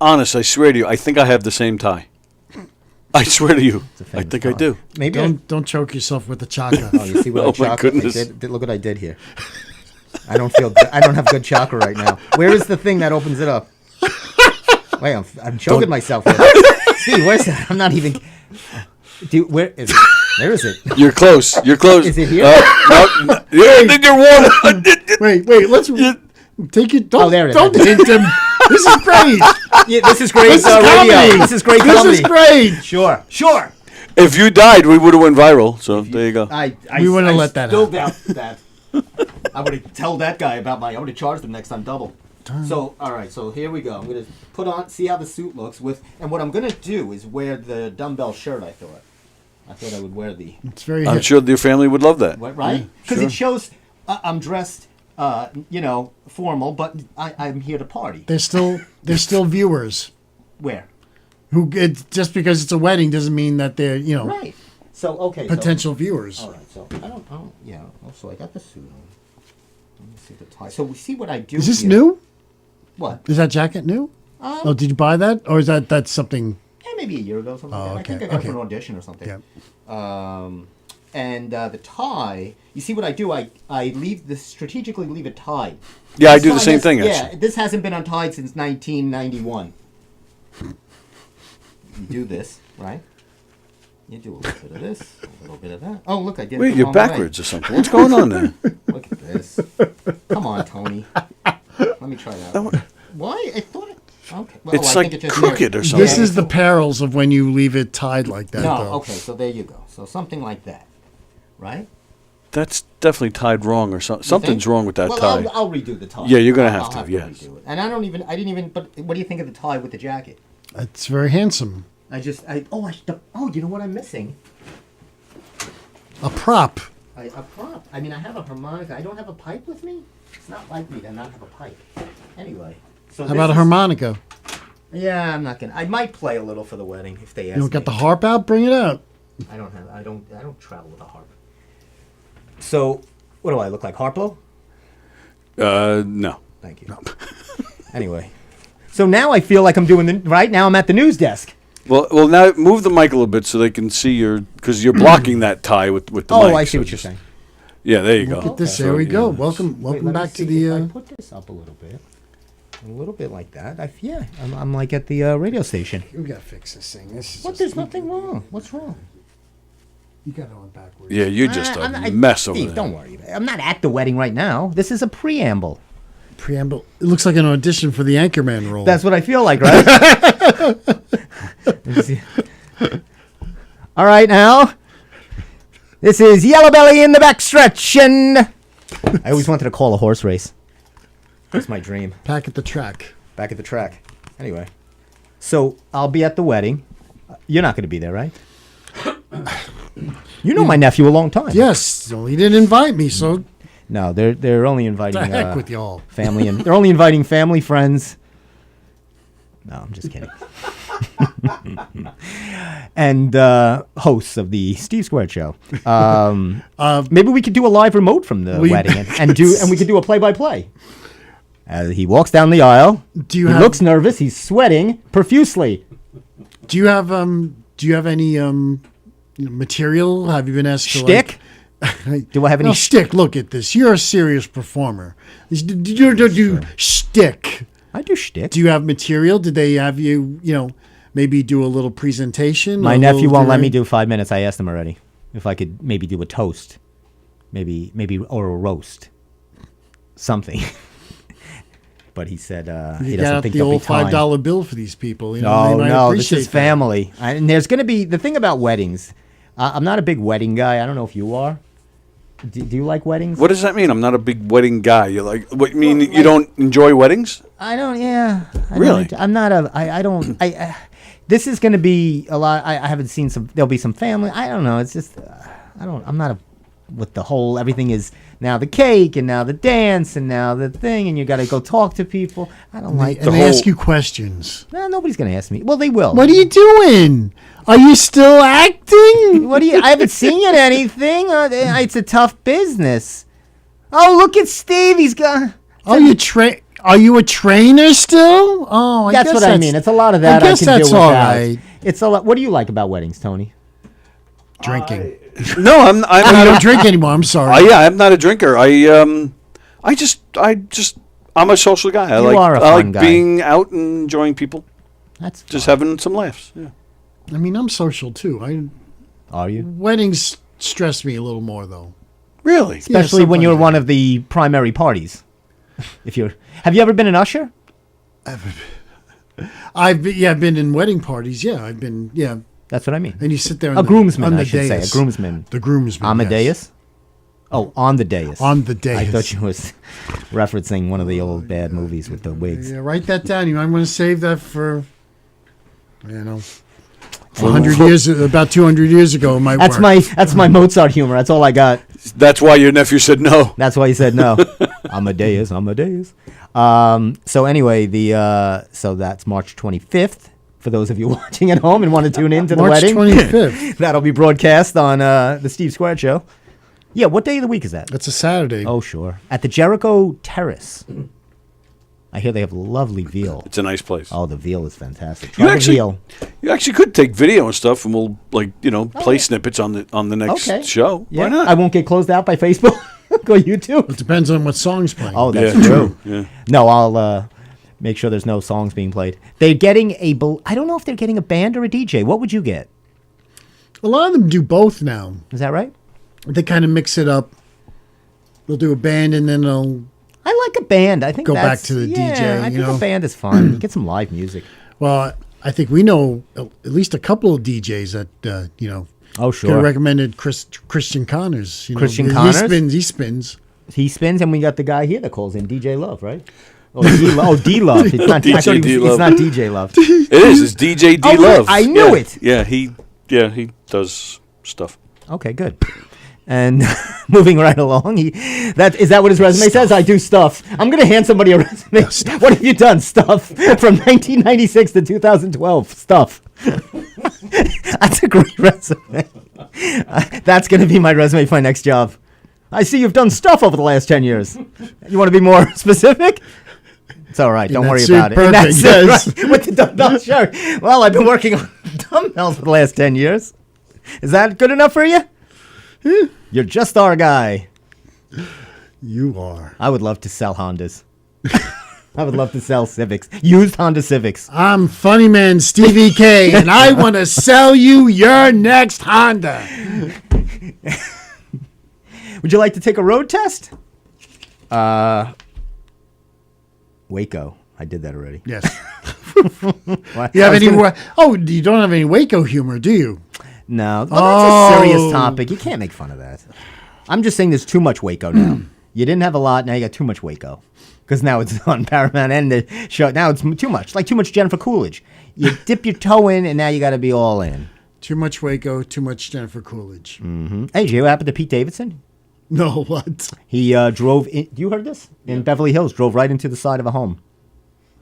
I swear to you, I think I have the same tie. I swear to you, a I famous think I tie. do. Maybe don't choke yourself with the chocolate. Oh, you see what Oh, I my chocolate? goodness. Look what I did here. I don't feel good. I don't have good chakra right now. Where is the thing that opens it up? Wait, I'm choking myself here. See, where's that? I'm not even. Dude, where is it? Where is it? You're close. You're close. Is it here? No, yeah, I think you're one. wait, let's take it. Don't, there it is. don't hint him. This is great. Yeah, this is great This is radio. comedy. This is great This comedy. is great. Sure. If you died, we would have went viral. So there you go. We wouldn't let that still happen. doubt that. I would have told that guy about I would have charged him next time double. So, all right, so here we go. I'm going to see how the suit looks and what I'm going to do is wear the dumbbell shirt I thought. I thought I would wear the, It's very. I'm hip. sure your family would love that. right? Because sure. it shows I'm dressed, formal, but I'm here to party. There's still viewers Where? who just because it's a wedding doesn't mean that they're Right. So, okay. potential viewers. All right, so I don't, yeah. Also, I got the suit on. Let me see the tie. So we see what I do. Is this here. new? What? Is that jacket new? Oh, did you buy that, or is that's something? Yeah, maybe a year ago, something like that. okay, I think I got it okay. for an audition or something. Yeah. And the tie, you see what I do? I strategically leave it tied. Yeah, I This do the tie same has- thing, Yeah, actually. this hasn't been untied since 1991. You do this, right? You do a little bit of this, a little bit of that. Oh, look, I did it Wait, the you're wrong way. backwards or something. What's going on there? Look at this. Come on, Tony. Let me try that. Why? I thought it... Okay. Well, It's I like think it just crooked or mirrored- something. This is the perils of when you leave it tied like that. No, though. okay, so there you go. So something like that, right? That's definitely tied wrong or something. Something's wrong with that well, tie. I'll redo the tie. Yeah, you're gonna I'll have to, yes. redo it. And I didn't even, but what do you think of the tie with the jacket? It's very handsome. You know what I'm missing? A prop. A prop. I mean, I have a harmonica. I don't have a pipe with me? It's not like me to not have a pipe. Anyway. So How about a harmonica? Yeah, I'm not gonna. I might play a little for the wedding if they ask You don't got me. the harp out? Bring it out. I don't travel with a harp. So, what do I look like, Harpo? No. Thank you. Anyway, so now I feel like I'm doing the right now. I'm at the news desk. Well, now move the mic a little bit so they can see because you're blocking that tie with the mic. Oh, I see so what you're just- saying. Yeah, there you go. Look at this. So, There we yeah, go. that's- Welcome Wait, let me back to see if I the. put this up a little bit. A little bit like that. I'm like at the radio station. We gotta fix this thing. This is What? just- There's nothing wrong. What's wrong? You got it on backwards. Yeah, you're just a I'm not- mess over Steve, there. don't worry. I'm not at the wedding right now. This is a preamble. Preamble. It looks like an audition for the Anchorman role. That's what I feel like, right? Let me see. All right, now. This is Yellow Belly in the backstretch, and I always wanted to call a horse race. That's my dream. Back at the track. Back at the track. Anyway, so I'll be at the wedding. You're not going to be there, right? You know my nephew a long time. Yes. So he didn't invite me, so No, they're only inviting the heck with y'all. family, and they're only inviting family, friends. No, I'm just kidding. And hosts of the Steve Squared Show. Maybe we could do a live remote from the wedding and we could do a play-by-play. As he walks down the aisle, Do you he have- looks nervous. He's sweating profusely. Do you have any material? Have you been asked to Shtick? like, Do I have any no, shtick? Look at this. You're a serious performer. You do shtick. I do shtick. Do you have material? Did they have you? Maybe do a little presentation. My a nephew little won't let me direct- do 5 minutes. I asked him already if I could maybe do a toast, maybe or a roast, something. But he said he You doesn't got think the there'll old be time. $5 bill for these people. You know, No, they might no, this appreciate is that. family. And there's going to be the thing about weddings. I'm not a big wedding guy. I don't know if you are. Do you like weddings? What does that mean? I'm not a big wedding guy. You're like, what you mean? Well, You like- don't enjoy weddings? I don't. Yeah. Really? I'm not a. I don't. This is going to be a lot. I haven't seen some. There'll be some family. I don't know. It's just. I don't. I'm not a. With the whole everything is now the cake and now the dance and now the thing and you got to go talk to people. I don't like. And they ask you questions. No, nobody's going to ask me. Well, they will. What are you doing? Are you still acting? What do you? I haven't seen you in anything. It's a tough business. Oh, look at Steve. He's got. Are you a trainer still? Oh, That's what I mean. It's a lot of that. I guess can that's do all without. right. It's a lot. What do you like about weddings, Tony? Drinking. No, I'm I not. don't drink anymore. I'm sorry. Yeah, I'm not a drinker. I'm a social guy. I You are a I fun like guy. being out and enjoying people, That's just fine. having some laughs. Yeah. I mean, I'm social too. Are you? Weddings stress me a little more though. Really? Especially when sometimes you're I one of the primary parties. Have you ever been an usher? I've been in wedding parties. Yeah, I've been. Yeah, That's what I mean. and you sit there. A groomsman, on the I should say. A dais. groomsman. The groomsman. Amadeus? Yes. Oh, on the dais. On the I dais. thought you was referencing one of the old bad movies with the wigs. Yeah, write that down. You might want to save that for. 100 years, about 200 years ago, it might work. That's my Mozart humor. That's all I got. That's why your nephew said no. That's why he said no. Amadeus. So anyway, so that's March 25th. For those of you watching at home and want to tune in to the March wedding, 25th. that'll be broadcast on the Steve Squared Show. Yeah, what day of the week is that? That's a Saturday. Oh, sure. At the Jericho Terrace. I hear they have lovely veal. It's a nice place. Oh, the veal is fantastic. You Try the actually, veal. you actually could take video and stuff, and we'll play snippets on the next Okay. show. Yeah, Why not? I won't get closed out by Facebook or YouTube. It depends on what song's playing. Oh, that's Yeah, true. yeah. No, I'll make sure there's no songs being played. They're getting I don't know if they're getting a band or a DJ. What would you get? A lot of them do both now. Is that right? They kind of mix it up. They'll do a band and then they'll. I like a band. I think Go that's, back to the yeah, DJ, I you think know. a band is fun. You get some live music. Well, I think we know at least a couple of DJs that Oh, could sure. have recommended Christian Connors. Christian Connors? He spins. He spins, and we got the guy here that calls in DJ Love, right? Oh, D Love. It's not DJ I thought he was- D-Love. It's not DJ Love. It is. It's DJ D Oh, Love. I knew Yeah. it. Yeah, he does stuff. Okay, good. And moving right along, is that what his resume says? I do stuff. I'm going to hand somebody a resume. What have you done? Stuff. From 1996 to 2012. Stuff. That's a great resume. That's going to be my resume for my next job. I see you've done stuff over the last 10 years. You want to be more specific? It's all right. Don't worry about it. Perfect. Yes. Right, with the dumbbell shirt. Well, I've been working on dumbbells for the last 10 years. Is that good enough for you? You're just our guy. You are. I would love to sell Hondas. I would love to sell Civics. Used Honda Civics. I'm Funny Man Stevie K, and I want to sell you your next Honda. Would you like to take a road test? Waco. I did that already. Yes. What? You have any? You don't have any Waco humor, do you? No. Well, that's a serious topic. You can't make fun of that. I'm just saying there's too much Waco now. You didn't have a lot. Now you got too much Waco. Because now it's on Paramount and the show. Now it's too much. Like too much Jennifer Coolidge. You dip your toe in, and now you got to be all in. Too much Waco, too much Jennifer Coolidge. Mm-hmm. Hey, did you hear what happened to Pete Davidson? No, what? He drove in. You heard this? In Beverly Hills, drove right into the side of a home.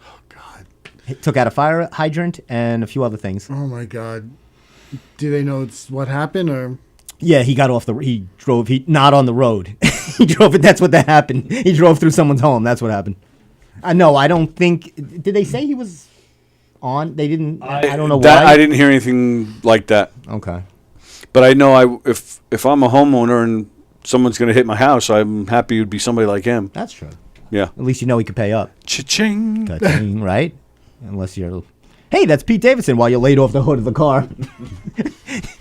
Oh, God. He took out a fire hydrant and a few other things. Oh, my God. Do they know what happened, or? Yeah, he got off he drove, not on the road. He drove it, that's what that happened. He drove through someone's home, that's what happened. No, I don't think, did they say he was on? They didn't, I don't know why. I didn't hear anything like that. Okay. But I know if I'm a homeowner and someone's going to hit my house, I'm happy it would be somebody like him. That's true. Yeah. At least you know he could pay up. Cha-ching. Ka-ching, right? Unless you're, hey, that's Pete Davidson while you laid off the hood of the car.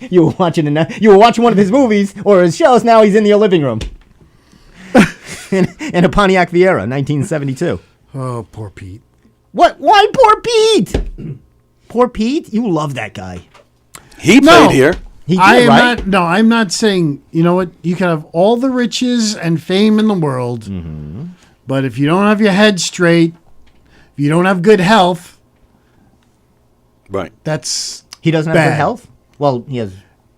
You were watching one of his movies or his shows. Now he's in your living room. in a Pontiac Viera, 1972. Oh, poor Pete. What? Why poor Pete? Poor Pete? You love that guy. He played here. He did, right? I'm not saying, you know what, you can have all the riches and fame in the world, but if you don't have your head straight, if you don't have good health, Right. that's He doesn't have bad. good health? Well,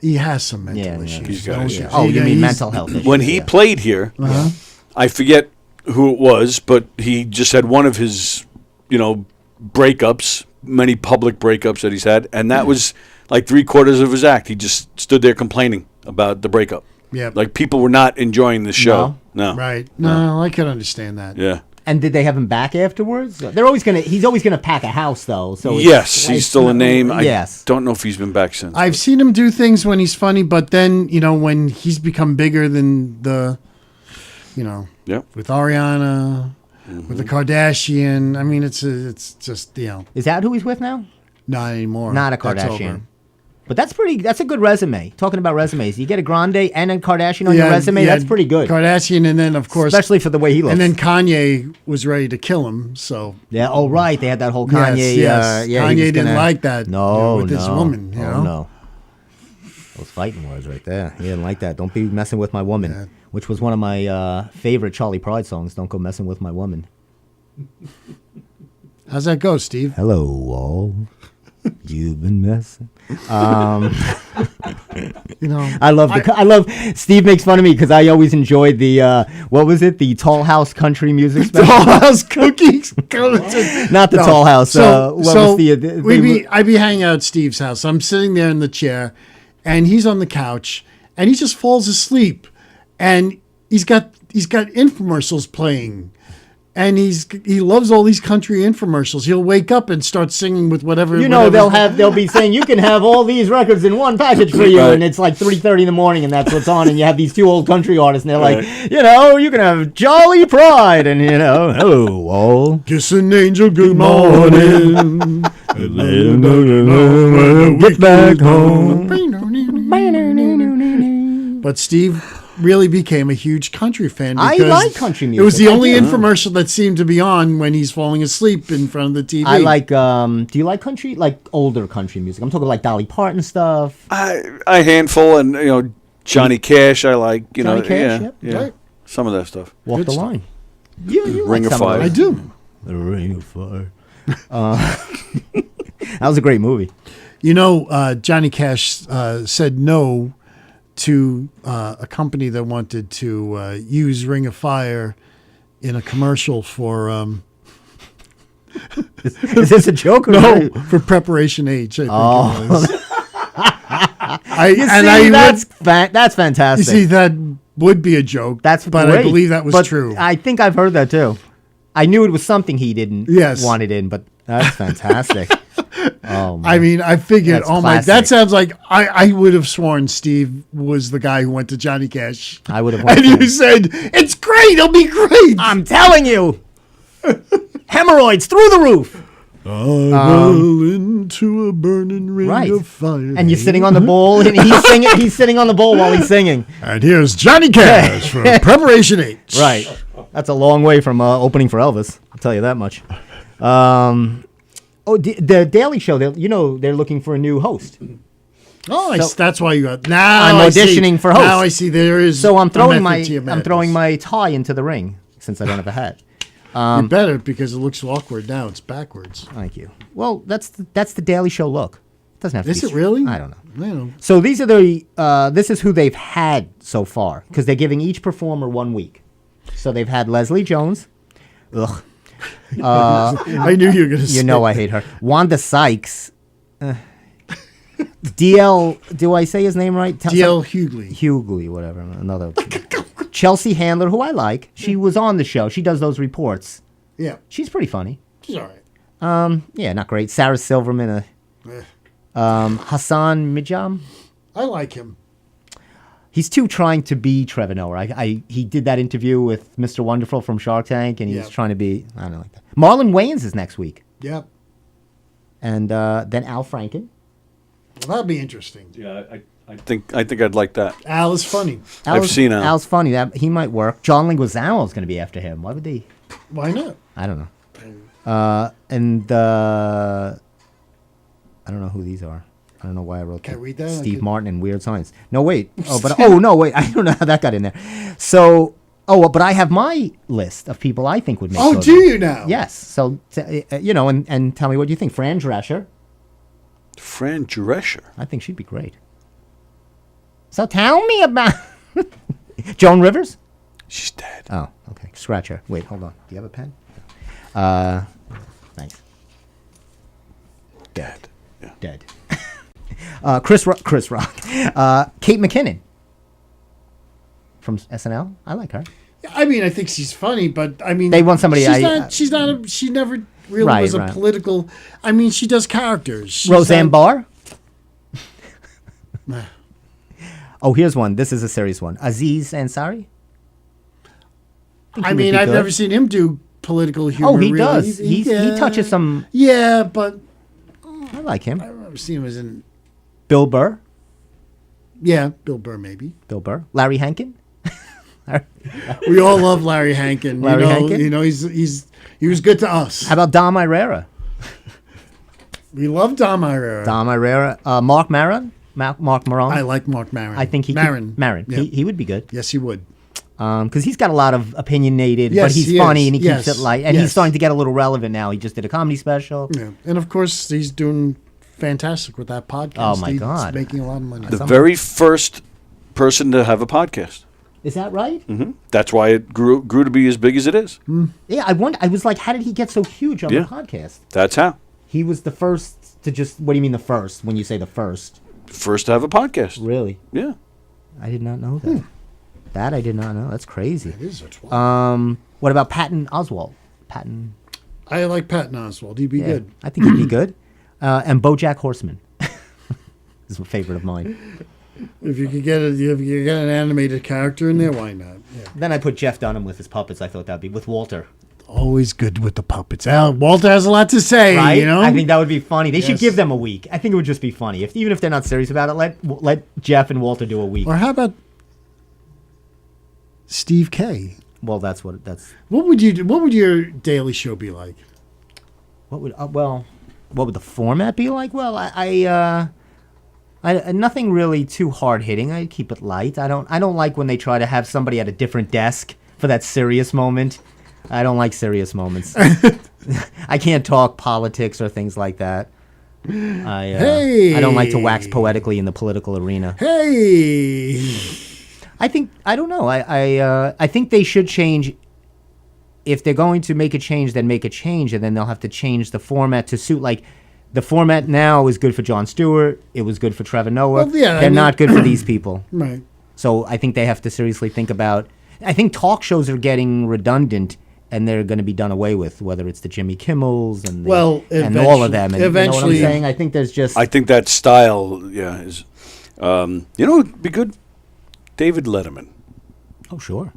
He has some mental Yeah, issues. He's got don't issues. you? Oh, you mean He's- mental health issues. When he played here, I forget who it was, but he just had one of his, breakups, many public breakups that he's had, and that was like 3/4 of his act. He just stood there complaining about the breakup. Yeah. Like people were not enjoying the show. No. Right. No, I can understand that. Yeah. And did they have him back afterwards? He's always gonna pack a house though. So Yes, he's still a name. Yes. I don't know if he's been back since. I've seen him do things when he's funny, but then, when he's become bigger than Yep. with Ariana, with the Kardashian. I mean, it's just, Is that who he's with now? not anymore. Not a That's Kardashian. over. But that's a good resume. Talking about resumes, you get a Grande and a Kardashian on your resume. That's pretty good, Kardashian, and then, of course, especially for the way he looks. and then Kanye was ready to kill him. So yeah. Oh right, they had that whole Kanye. yes. Yeah, Kanye he was didn't like that. No, with his woman. Oh, no. Those fighting words right there. He didn't like that. Don't be messing with my woman. Yeah. Which was one of my favorite Charlie Pride songs. Don't go messing with my woman. How's that go, Steve? Hello, all. You've been messing. I love. Steve makes fun of me because I always enjoyed the what was it? The Tall House Country Music Special. Tall House Cookies. Not the Tall House. I'd be hanging out at Steve's house. I'm sitting there in the chair, and he's on the couch, and he just falls asleep, and he's got infomercials playing. And he loves all these country infomercials. He'll wake up and start singing with whatever. They'll be saying you can have all these records in one package for you, and it's like 3:30 in the morning, and that's what's on, and you have these two old country artists, and they're like, you can have Jolly Pride, and hello all. Kiss an angel, good morning. Get back home. But Steve really became a huge country fan. I because like country music. It was the only infomercial that seemed to be on when he's falling asleep in front of the TV. I like. Do you like country? Like older country music? I'm talking like Dolly Parton stuff. A handful, and Johnny Cash. I like. Johnny Cash, yeah, yep. Right. some of that stuff. Walk Good the stuff. line. You Ring like of some Fire. I do. The Ring of Fire. That was a great movie. Johnny Cash said no to a company that wanted to use Ring of Fire in a commercial for Is this a joke? Or no for Preparation H. I think it was. That's fantastic. You see, that would be a joke. But I believe that was true. I think I've heard that too. I knew it was something he didn't want it in, but that's fantastic. Oh, man. I mean, I figured, That's that classic. sounds like I would have sworn Steve was the guy who went to Johnny Cash. I would have went And to you him. said, it's great, it'll be great. I'm telling you, hemorrhoids through the roof. I roll into a burning ring Right. of fire. And you're sitting on the bowl, and he's singing. He's sitting on the bowl while he's singing. And here's Johnny Cash from Preparation H. Right. That's a long way from opening for Elvis. I'll tell you that much. The Daily Show. They're looking for a new host. Oh, So- that's why you got. Now I'm I see. auditioning for host. Now I see there is. So I'm a throwing method to your madness. my tie into the ring since I don't have a hat. You better because it looks awkward now. It's backwards. Thank you. Well, that's the Daily Show look. It doesn't have to Is be it really? I don't know. I don't know. So these are this is who they've had so far because they're giving each performer 1 week. So they've had Leslie Jones. Ugh. I knew you were going to say. You know I hate her. Wanda Sykes. DL. Do I say his name right? D.L. Hughley. Hughley, whatever. Another. Chelsea Handler, who I like. She was on the show. She does those reports. Yeah, She's pretty funny. she's all right. Yeah, not great. Sarah Silverman. Eh. Hassan Mijam. I like him. He's too trying to be Trevor Noah. He did that interview with Mr. Wonderful from Shark Tank, and he was Yeah. trying to be. I don't know like that. Marlon Wayans is next week, Yeah, and then Al Franken. well, that'll be interesting. Yeah, I think I'd like that. Al is funny. I've seen Al. Al's funny. That he might work. John Leguizamo is going to be after him. Why would they? Why not? I don't know. And I don't know who these are. I don't know why I wrote Can I that. read that? Steve Okay. Martin and Weird Science. No, wait. No, wait. I don't know how that got in there. So, but I have my list of people I think would make. Oh, good do ones. you now? Yes. So, and tell me what you think. Fran Drescher. Fran Drescher. I think she'd be great. So tell me about Joan Rivers. She's dead. Oh, okay. Scratch her. Wait, hold on. Do you have a pen? Thanks. Dead. Yeah. Dead. Chris Rock. Kate McKinnon from SNL. I like her. I mean, I think she's funny, but I mean, They want somebody She's not. She never really Right, was a right. political. I mean, she does characters. She's Roseanne not- Barr. Oh, here's one. This is a serious one. Aziz Ansari. I mean, I've never seen him do political humor. Oh, he really. does. He touches some. Yeah, but I like him. I've never seen him as in. Bill Burr. Yeah, Bill Burr maybe. Bill Burr. Larry Hankin. We all love Larry Hankin. Larry Hankin? You know, he was good to us. How about Dom Irera? We love Dom Irera. Dom Irera. Mark Maron. Mark Maron. I like Mark Maron. I think he Maron. Maron. Yeah. He would be good. Yes, he would. Because he's got a lot of opinionated, Yes, but he's he funny is. and he keeps Yes. it light. And he's Yes. starting to get a little relevant now. He just did a comedy special. Yeah, and of course he's doing fantastic with that podcast. Oh, my He's God. making a lot of money. The very first person to have a podcast. Is that right? That's why it grew to be as big as it is. Yeah, I wonder. I was like, how did he get so huge on Yeah. the podcast? That's how. He was the first to just. What do you mean the first? When you say the first, First to have a podcast. really? Yeah. I did not know that. That I did not know. That's crazy. It is a 12. What about Patton Oswalt? Patton. I like Patton Oswalt. He'd be Yeah, good. I think he'd be good. And BoJack Horseman is a favorite of mine. If you could get an animated character in there, why not? Yeah. Then I put Jeff Dunham with his puppets. I thought that'd be with Walter. Always good with the puppets. Walter has a lot to say. Right? You know. I think that would be funny. They should Yes. give them a week. I think it would just be funny. Even if they're not serious about it, let Jeff and Walter do a week. Or how about Steve K? Well, that's What would you do? What would your daily show be like? what would the format be like? Well, I nothing really too hard hitting. I keep it light. I don't like when they try to have somebody at a different desk for that serious moment. I don't like serious moments. I can't talk politics or things like that. I don't like to wax poetically in the political arena. Hey. I don't know. I think they should change. If they're going to make a change, then make a change, and then they'll have to change the format to suit. Like, the format now is good for Jon Stewart. It was good for Trevor Noah. Well, yeah, they're not good for these people. Right. So I think they have to seriously think about. I think talk shows are getting redundant, and they're going to be done away with. Whether it's the Jimmy Kimmels and and all of them. And eventually, you know what I'm saying? I think there's just. I think that style, is. It'd be good. David Letterman. Oh, sure.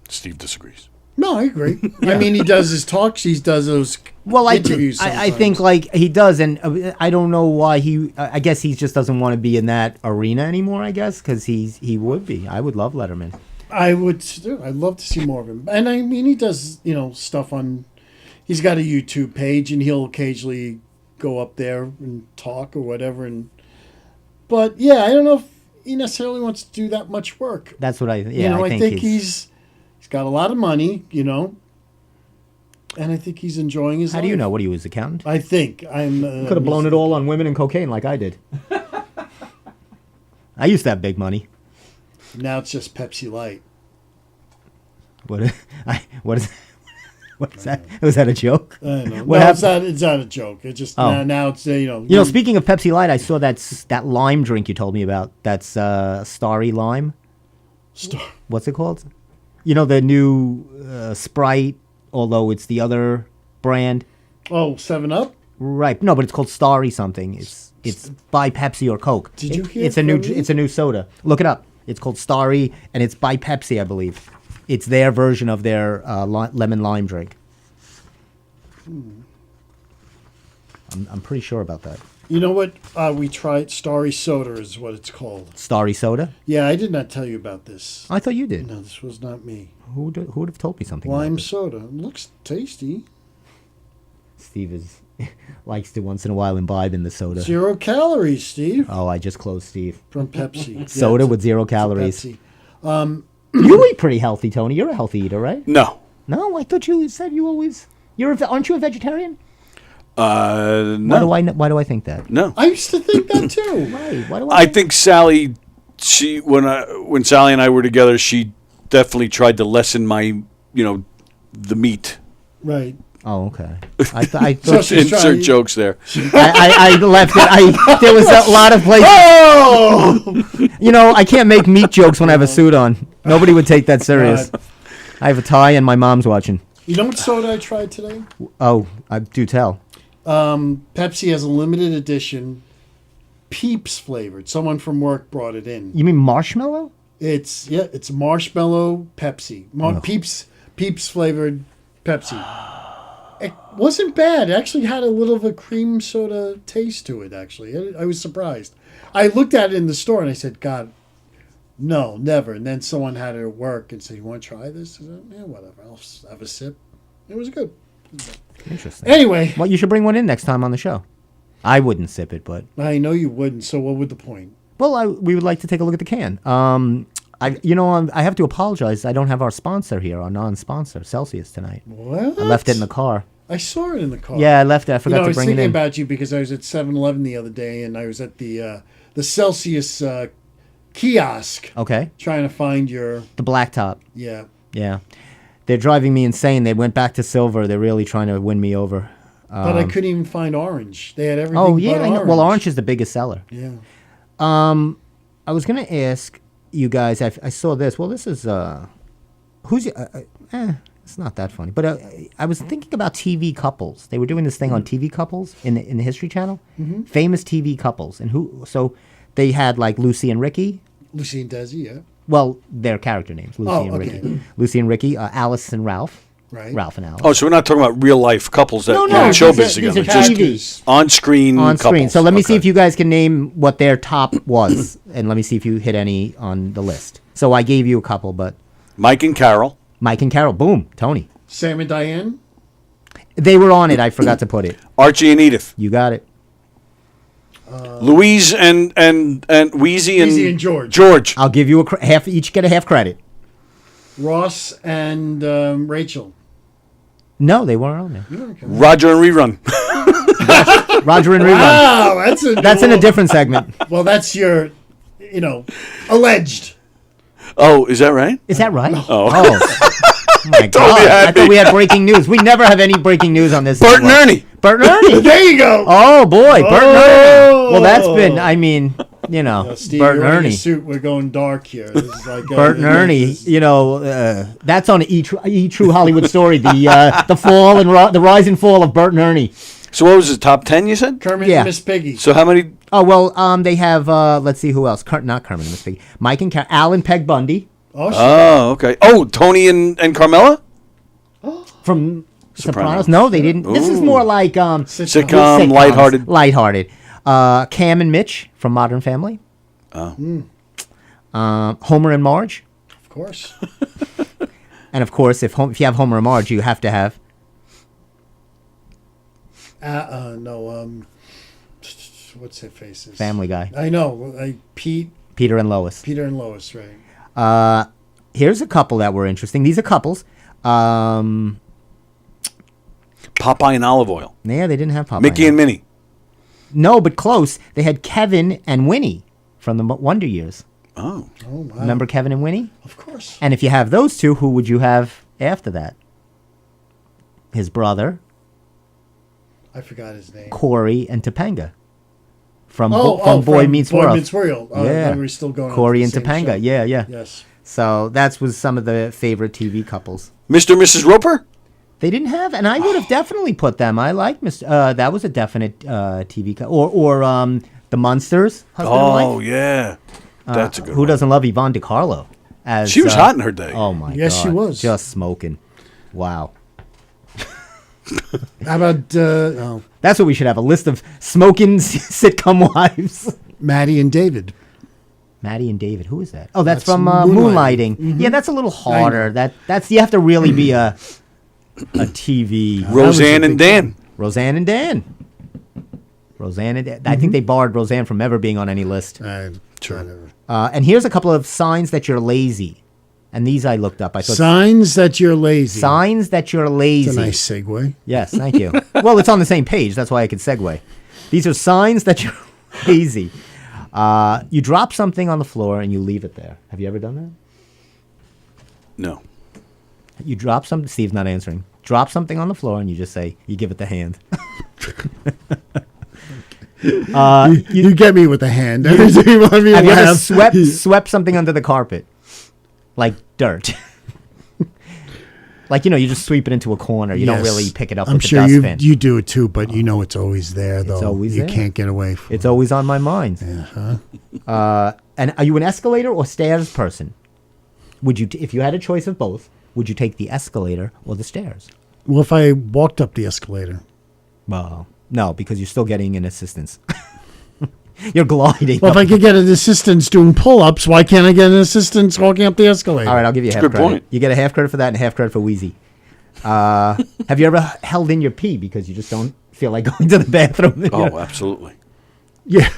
Steve disagrees. No, I agree. I mean, he does his talks. He does those interviews. I think like he does, and I don't know why he. I guess he just doesn't want to be in that arena anymore. I guess because he would be. I would love Letterman. I would too. I'd love to see more of him. And I mean, he does stuff on. He's got a YouTube page, and he'll occasionally go up there and talk or whatever. But yeah, I don't know if he necessarily wants to do that much work. That's what I. Yeah, I think he's got a lot of money, and I think he's enjoying his life. How do you know? What are you, his accountant? I think I'm. Could have blown it all on women and cocaine like I did. I used to have big money. Now it's just Pepsi Light. What is that? Was that a joke? I don't know. It's not a joke. It's just now it's Speaking of Pepsi Light, I saw that lime drink you told me about. That's Starry Lime. What's it called? The new Sprite, although it's the other brand. Oh, 7-Up? Right. No, but it's called Starry something. It's by Pepsi or Coke. Did you hear it's a new soda. Look it up. It's called Starry, and it's by Pepsi, I believe. It's their version of their lemon lime drink. I'm pretty sure about that. You know what? We tried Starry Soda is what it's called. Starry Soda? Yeah, I did not tell you about this. I thought you did. No, this was not me. Who would have told me something? Lime about this? soda. It looks tasty. Steve likes to once in a while imbibe in the soda. 0 calories, Steve. Oh, I just closed Steve. From Pepsi. Soda with 0 calories. You eat pretty healthy, Tony. You're a healthy eater, right? No. No, I thought you said you always. Aren't you a vegetarian? No. Why do I think that? No. I used to think that too. Right. Why do I think Sally, when Sally and I were together, she definitely tried to lessen my, the meat. Right. Oh, okay. I thought So insert jokes there. I left it. There was a lot of places. Oh! I can't make meat jokes when I have a suit on. Nobody would take that serious. God. I have a tie and my mom's watching. You know what soda I tried today? Oh, I do tell. Pepsi has a limited edition Peeps flavored. Someone from work brought it in. You mean marshmallow? It's marshmallow Pepsi. Peeps flavored Pepsi. It wasn't bad. It actually had a little of a cream soda taste to it, actually. I was surprised. I looked at it in the store and I said, God, no, never. And then someone had it at work and said, you want to try this? I said, yeah, whatever. I'll have a sip. It was good. Interesting. Anyway. Well, you should bring one in next time on the show. I wouldn't sip it, but... I know you wouldn't, so what would the point? Well, we would like to take a look at the can. I have to apologize. I don't have our sponsor here, our non-sponsor, Celsius, tonight. What? I left it in the car. I saw it in the car. Yeah, I left it. I forgot to bring it in. I was thinking about you because I was at 7-Eleven the other day, and I was at the Celsius kiosk. Okay. Trying to find your... The black top. Yeah. Yeah. They're driving me insane. They went back to silver. They're really trying to win me over. But I couldn't even find orange. They had everything Oh, yeah. but I know. orange. Well, orange is the biggest seller. Yeah. I was going to ask you guys, I saw this. Well, this is... it's not that funny. But I was thinking about TV couples. They were doing this thing on TV couples in the History Channel. Mm-hmm. Famous TV couples. And so they had like Lucy and Ricky. Lucy and Desi, yeah. Well, their character names, Lucy and Ricky. Lucy and Ricky, Alice and Ralph. Right. Ralph and Alice. Oh, so we're not talking about real life couples that No, were in these showbiz are together. TV. Just on screen couples. So let me see if you guys can name what their top was, and let me see if you hit any on the list. So I gave you a couple, but Mike and Carol. Boom, Tony. Sam and Diane. They were on it. I forgot to put it. Archie and Edith. You got it. Louise and Wheezy and George. George. I'll give you half. Each get a half credit. Ross and Rachel. No, they weren't on there. Okay. Roger and Rerun. Roger and rerun. Wow, That's in a different segment. Well, that's your, alleged. Oh, is that right? Is that right? Oh. Oh my God! had I thought me. we had breaking news. We never have any breaking news on this. Bert and network. Ernie. Bert and Ernie. There you go. Oh boy, Bert and Ernie. Well, that's been. Oh. I mean, Steve, Bert and you're wearing a Ernie. suit. We're going dark here. This is like Bert and Ernie. That's on True Hollywood Story. The fall and the rise and fall of Bert and Ernie. So what was the top 10 you said? Kermit Yeah. and Miss Piggy. So how many? Oh well, they have. Let's see who else. Not Kermit and Miss Piggy. Mike and Alan Peg Bundy Oh, shit. Oh, okay. Oh, Tony and Carmela? from Sopranos. Sopranos. No, they didn't. This is Ooh. more like Sitcom, sitcoms. lighthearted. Lighthearted. Cam and Mitch from Modern Family. Oh. Homer and Marge. Of course. And of course, if you have Homer and Marge, you have to have No. What's their faces? Family Guy. I know. Pete, Peter and Lois. Peter and Lois, right? Here's a couple that were interesting. These are couples. Popeye and Olive Oil. Yeah, they didn't have Popeye. Mickey and Minnie. No, but close. They had Kevin and Winnie from the Wonder Years. Oh. Oh, wow. Remember Kevin and Winnie? Of course. And if you have those two, who would you have after that? His brother, I forgot his name. Corey and Topanga. From From Boy Meets Boy World. Meets World. Yeah. We're still going Corey on and to the same Topanga. show. Yeah, yeah. Yes. So that was some of the favorite TV couples. Mr. and Mrs. Roper? They didn't have, and I would have definitely put them. I like Mr. That was a definite TV or the Munsters. Husband and Oh, wife. yeah. That's a good Who one. doesn't love Yvonne DiCarlo? As She was hot in her day. Oh my god! Yes, she was. just smoking. Wow, How about that's what we should have, a list of smoking sitcom wives. Maddie and David? Maddie and David. Who is that? Oh, that's That's from Moonlighting. Moonlighting. Yeah, that's a little harder. That's you have to really be a TV. Roseanne and Dan. Roseanne and Dan. Roseanne and Dan. I think they barred Roseanne from ever being on any list. Sure. And here's a couple of signs that you're lazy. And these I looked up. I thought Signs that you're lazy. signs that you're lazy. It's a nice segue. Yes, thank you. Well, it's on the same page. That's why I could segue. These are signs that you're lazy. You drop something on the floor and you leave it there. Have you ever done that? No. You drop something. Steve's not answering. Drop something on the floor and you just say, you give it the hand. You get me with the hand. Every time you want me to Have you ever laugh. swept something under the carpet? Like dirt. Like, you just sweep it into a corner. You don't Yes. really pick it up I'm with sure the you dustbin. you do it too, but you know it's always there, though. always you there. can't get away from It's always on my mind. And are you an escalator or stairs person? Would you, if you had a choice of both, would you take the escalator or the stairs? Well, if I walked up the escalator. Well, no, because you're still getting an assistance. You're gliding. Well, if I could get an assistance doing pull-ups, why can't I get an assistance walking up the escalator? All right, I'll give you half good credit. point. You get a half credit for that and half credit for Wheezy. Have you ever held in your pee because you just don't feel like going to the bathroom? Oh, absolutely. Yeah.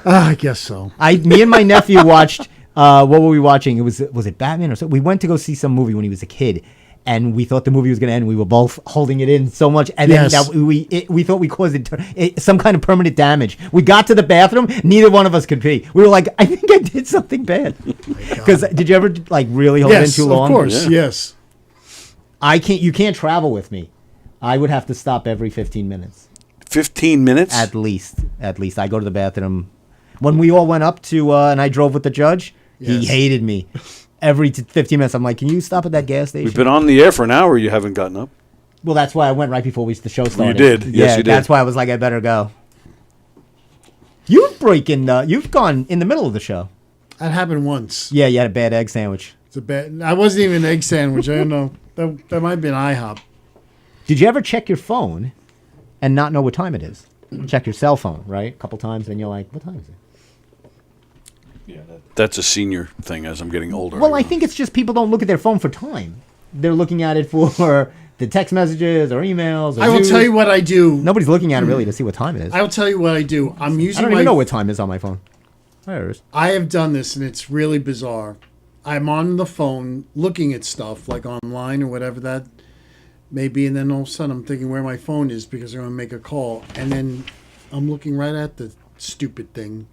I guess so. Me and my nephew watched. What were we watching? Was it Batman or something? We went to go see some movie when he was a kid, and we thought the movie was going to end. We were both holding it in so much, and Yes. then we thought we caused some kind of permanent damage. We got to the bathroom. Neither one of us could pee. We were like, I think I did something bad. Because did you ever really hold it in Yes, too long? of course, Yeah. yes. You can't travel with me. I would have to stop every 15 minutes. 15 minutes? At least. I go to the bathroom. When we all went up to, and I drove with the judge, he Yes. hated me. Every 15 minutes, I'm like, can you stop at that gas station? We've been on the air for an hour. You haven't gotten up. Well, that's why I went right before the show started. did. Yes, Yeah, you did. That's why I was like, I better go. You've gone in the middle of the show. That happened once. Yeah, you had a bad egg sandwich. It's a bad. I wasn't even an egg sandwich. I don't know. That might be an IHOP. Did you ever check your phone and not know what time it is? Check your cell phone, right? A couple times, and you're like, what time is it? That's a senior thing as I'm getting older. Well, I think it's just people don't look at their phone for time. They're looking at it for the text messages or emails. Or I will news. tell you what I do. Nobody's looking at it really to see what time it is. I will tell you what I do. I'm I using don't my. even know what time it is on my phone. There it is. I have done this, and it's really bizarre. I'm on the phone looking at stuff like online or whatever maybe, and then all of a sudden I'm thinking where my phone is because I'm going to make a call, and then I'm looking right at the stupid thing.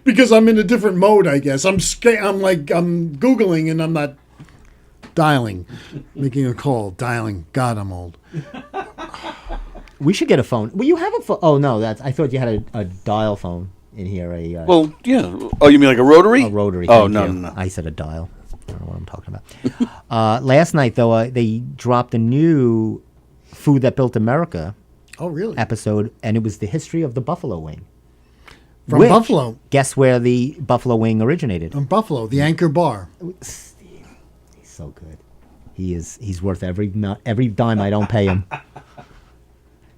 Because I'm in a different mode, I guess. I'm Googling and I'm not dialing, making a call, dialing. God, I'm old. We should get a phone. Well, you have a phone. Oh no, I thought you had a dial phone in here. Well, yeah. Oh, you mean like a rotary? A rotary. Oh, thank no, you. no, no. I said a dial. I don't know what I'm talking about. Last night, though, they dropped a new Food That Built America Oh, really? episode, and it was the history of the buffalo wing. From Which, Buffalo. Guess where the buffalo wing originated? From Buffalo, the Anchor Bar. Steve, he's so good. He's worth every dime I don't pay him.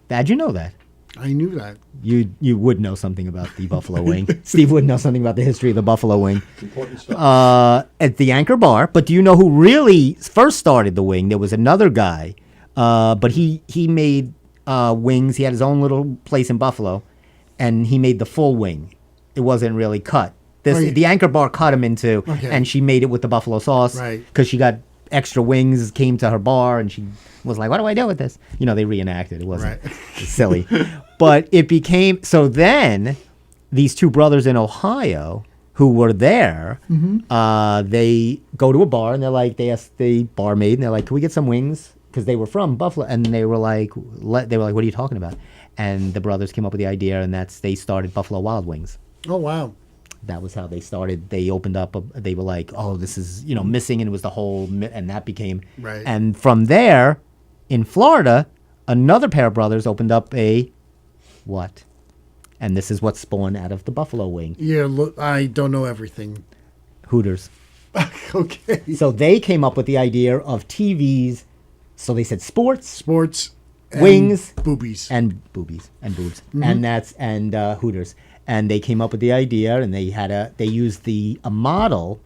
How'd you know that? I knew that. You would know something about the buffalo wing. Steve would know something about the history of the buffalo wing. Important stuff. At the Anchor Bar. But do you know who really first started the wing? There was another guy, but he made wings. He had his own little place in Buffalo, and he made the full wing. It wasn't really cut. The Anchor Bar cut him into, and she made it with the buffalo sauce. Right. Because she got extra wings, came to her bar, and she was like, what do I do with this? You know, they reenacted. It wasn't silly. But it became, so then these two brothers in Ohio who were there, they go to a bar and they're like, they ask the barmaid and they're like, can we get some wings? Because they were from Buffalo. And they were like, what are you talking about? And the brothers came up with the idea, and they started Buffalo Wild Wings. Oh, wow. That was how they started. They opened up. They were like, "Oh, this is missing," and it was the whole, and that became. Right. And from there, in Florida, another pair of brothers opened up a what? And this is what spawned out of the buffalo wing. Yeah, look, I don't know everything. Hooters. Okay. So they came up with the idea of TVs. So they said sports, and wings, boobies. and boobies and boobs, and Hooters. And they came up with the idea, and they used a model.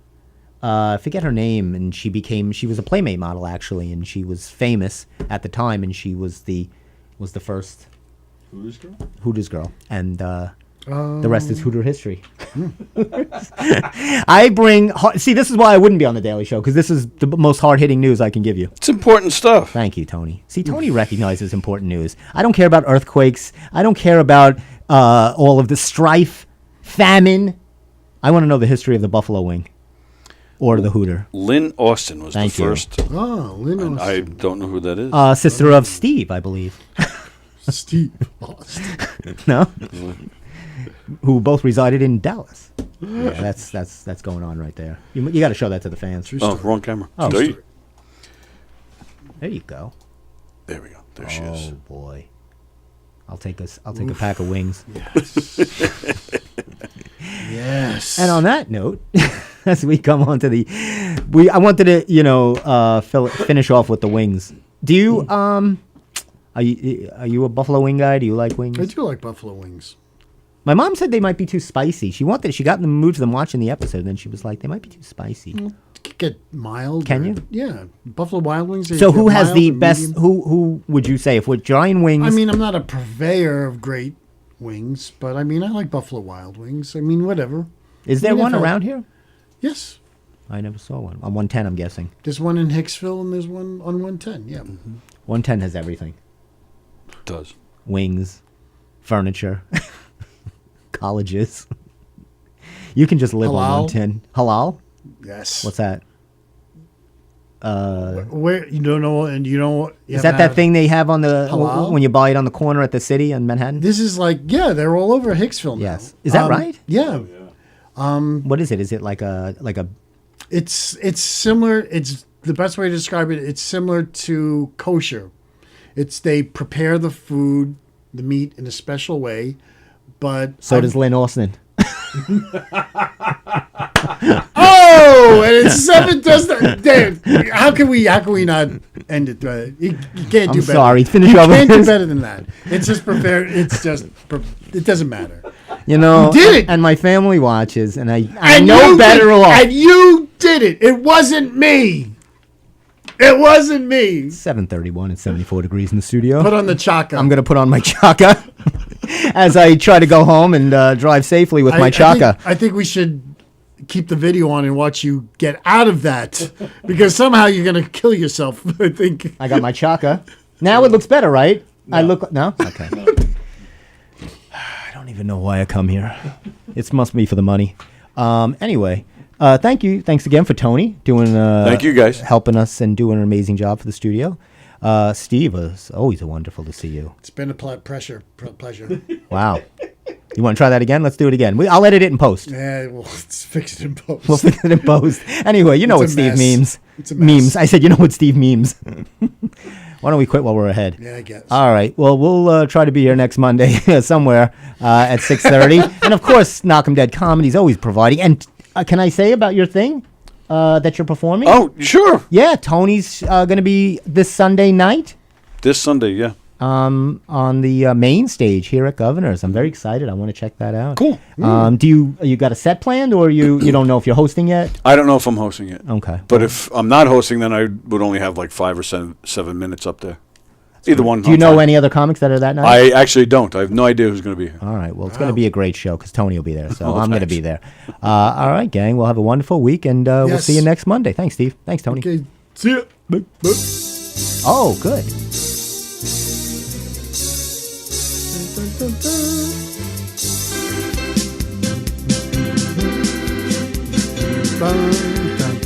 I forget her name, and she was a Playmate model actually, and she was famous at the time, and she was the first Hooters girl, and the rest is Hooter history. This is why I wouldn't be on the Daily Show, because this is the most hard-hitting news I can give you. It's important stuff. Thank you, Tony. See, Tony recognizes important news. I don't care about earthquakes. I don't care about all of the strife, famine. I want to know the history of the buffalo wing or the Hooter. Lynn Austin was Thank the you. first. Oh, Lynn And I Austin. don't know who that is. Sister of Steve, I believe. Steve Austin. No? Who both resided in Dallas. Yeah, that's going on right there. You got to show that to the fans. True Oh, story. wrong camera. Oh, there, you, There you go. there we go. There she is. Oh boy. I'll take a pack of wings. Yes. And on that note, as we come on to I wanted to finish off with the wings. Do you are you a buffalo wing guy? Do you like wings? I do like buffalo wings. My mom said they might be too spicy. She got in the mood for them watching the episode, and then she was like, they might be too spicy. Get mild. Can you? Yeah. Buffalo Wild Wings. So who get has mild the and best? medium. Who would you say if we're giant wings? I mean, I'm not a purveyor of great wings, but I mean, I like Buffalo Wild Wings. I mean, whatever. is there I mean, one if I- around here? Yes. I never saw one. On 110, I'm guessing. There's one in Hicksville and there's one on 110. Yeah. 110 has everything: It does. wings, furniture, colleges. You can just live on Halal? 110. Halal? Yes. What's that? Where you don't know, and you know, you Is haven't that had- thing they have on the Halal? when you buy it on the corner at the city in Manhattan? This is like, yeah, they're all over Hicksville now. Yes. Is that right? Yeah. What is it? Is it like a It's similar. It's the best way to describe it. It's similar to kosher. They prepare the food, the meat in a special way, but so does Lynn Austin? Oh, and it's seven. Does that? Damn! How can we not end it? You can't do I'm better. sorry. Finish You off can't with do this. better than that. It's just prepared. It's just. It doesn't matter. You know, You did it! and my family watches, and I And know you better did, off. And you did it. It wasn't me. It wasn't me. 7:31 and 74 degrees in the studio. Put on the chaka. I'm gonna put on my chaka as I try to go home and drive safely with my chaka. I think we should keep the video on and watch you get out of that because somehow you're going to kill yourself, I think. I got my chaka. Now it looks better, right? I look no? Okay. I don't even know why I come here. It must be for the money. Anyway, thank you. Thanks again for Tony doing Thank you, guys. helping us and doing an amazing job for the studio. Steve, it's always wonderful to see you. It's been a pleasure. Wow. You want to try that again? Let's do it again. I'll edit it in post. Yeah, well, let's fix it in post. We'll fix it in post. Anyway, you know what It's a Steve mess. memes. It's a mess. Memes. I said, you know what Steve memes. Why don't we quit while we're ahead? Yeah, I guess. All right. Well, we'll try to be here next Monday somewhere at 6:30. And, of course, Knock 'em Dead Comedy is always providing. And can I say about your thing that you're performing? Oh, sure. Yeah, Tony's going to be this Sunday night This Sunday, yeah. on the main stage here at Governor's. I'm very excited. I want to check that out. Cool. Do you got a set planned, or you don't know if you're hosting yet? I don't know if I'm hosting it. Okay. But if I'm not hosting, then I would only have like 5 or 7 minutes up there. Either one. Do you know any other comics that are that night? I actually don't. I have no idea who's going to be here. All right. Well, it's going to be a great show because Tony will be there, so Oh, I'm going to thanks. be there. All right, gang. We'll have a wonderful week, and we'll Yes. see you next Monday. Thanks, Steve. Thanks, Tony. Okay, see ya. Bye. Bye. Oh, good. Dun, dun, dun.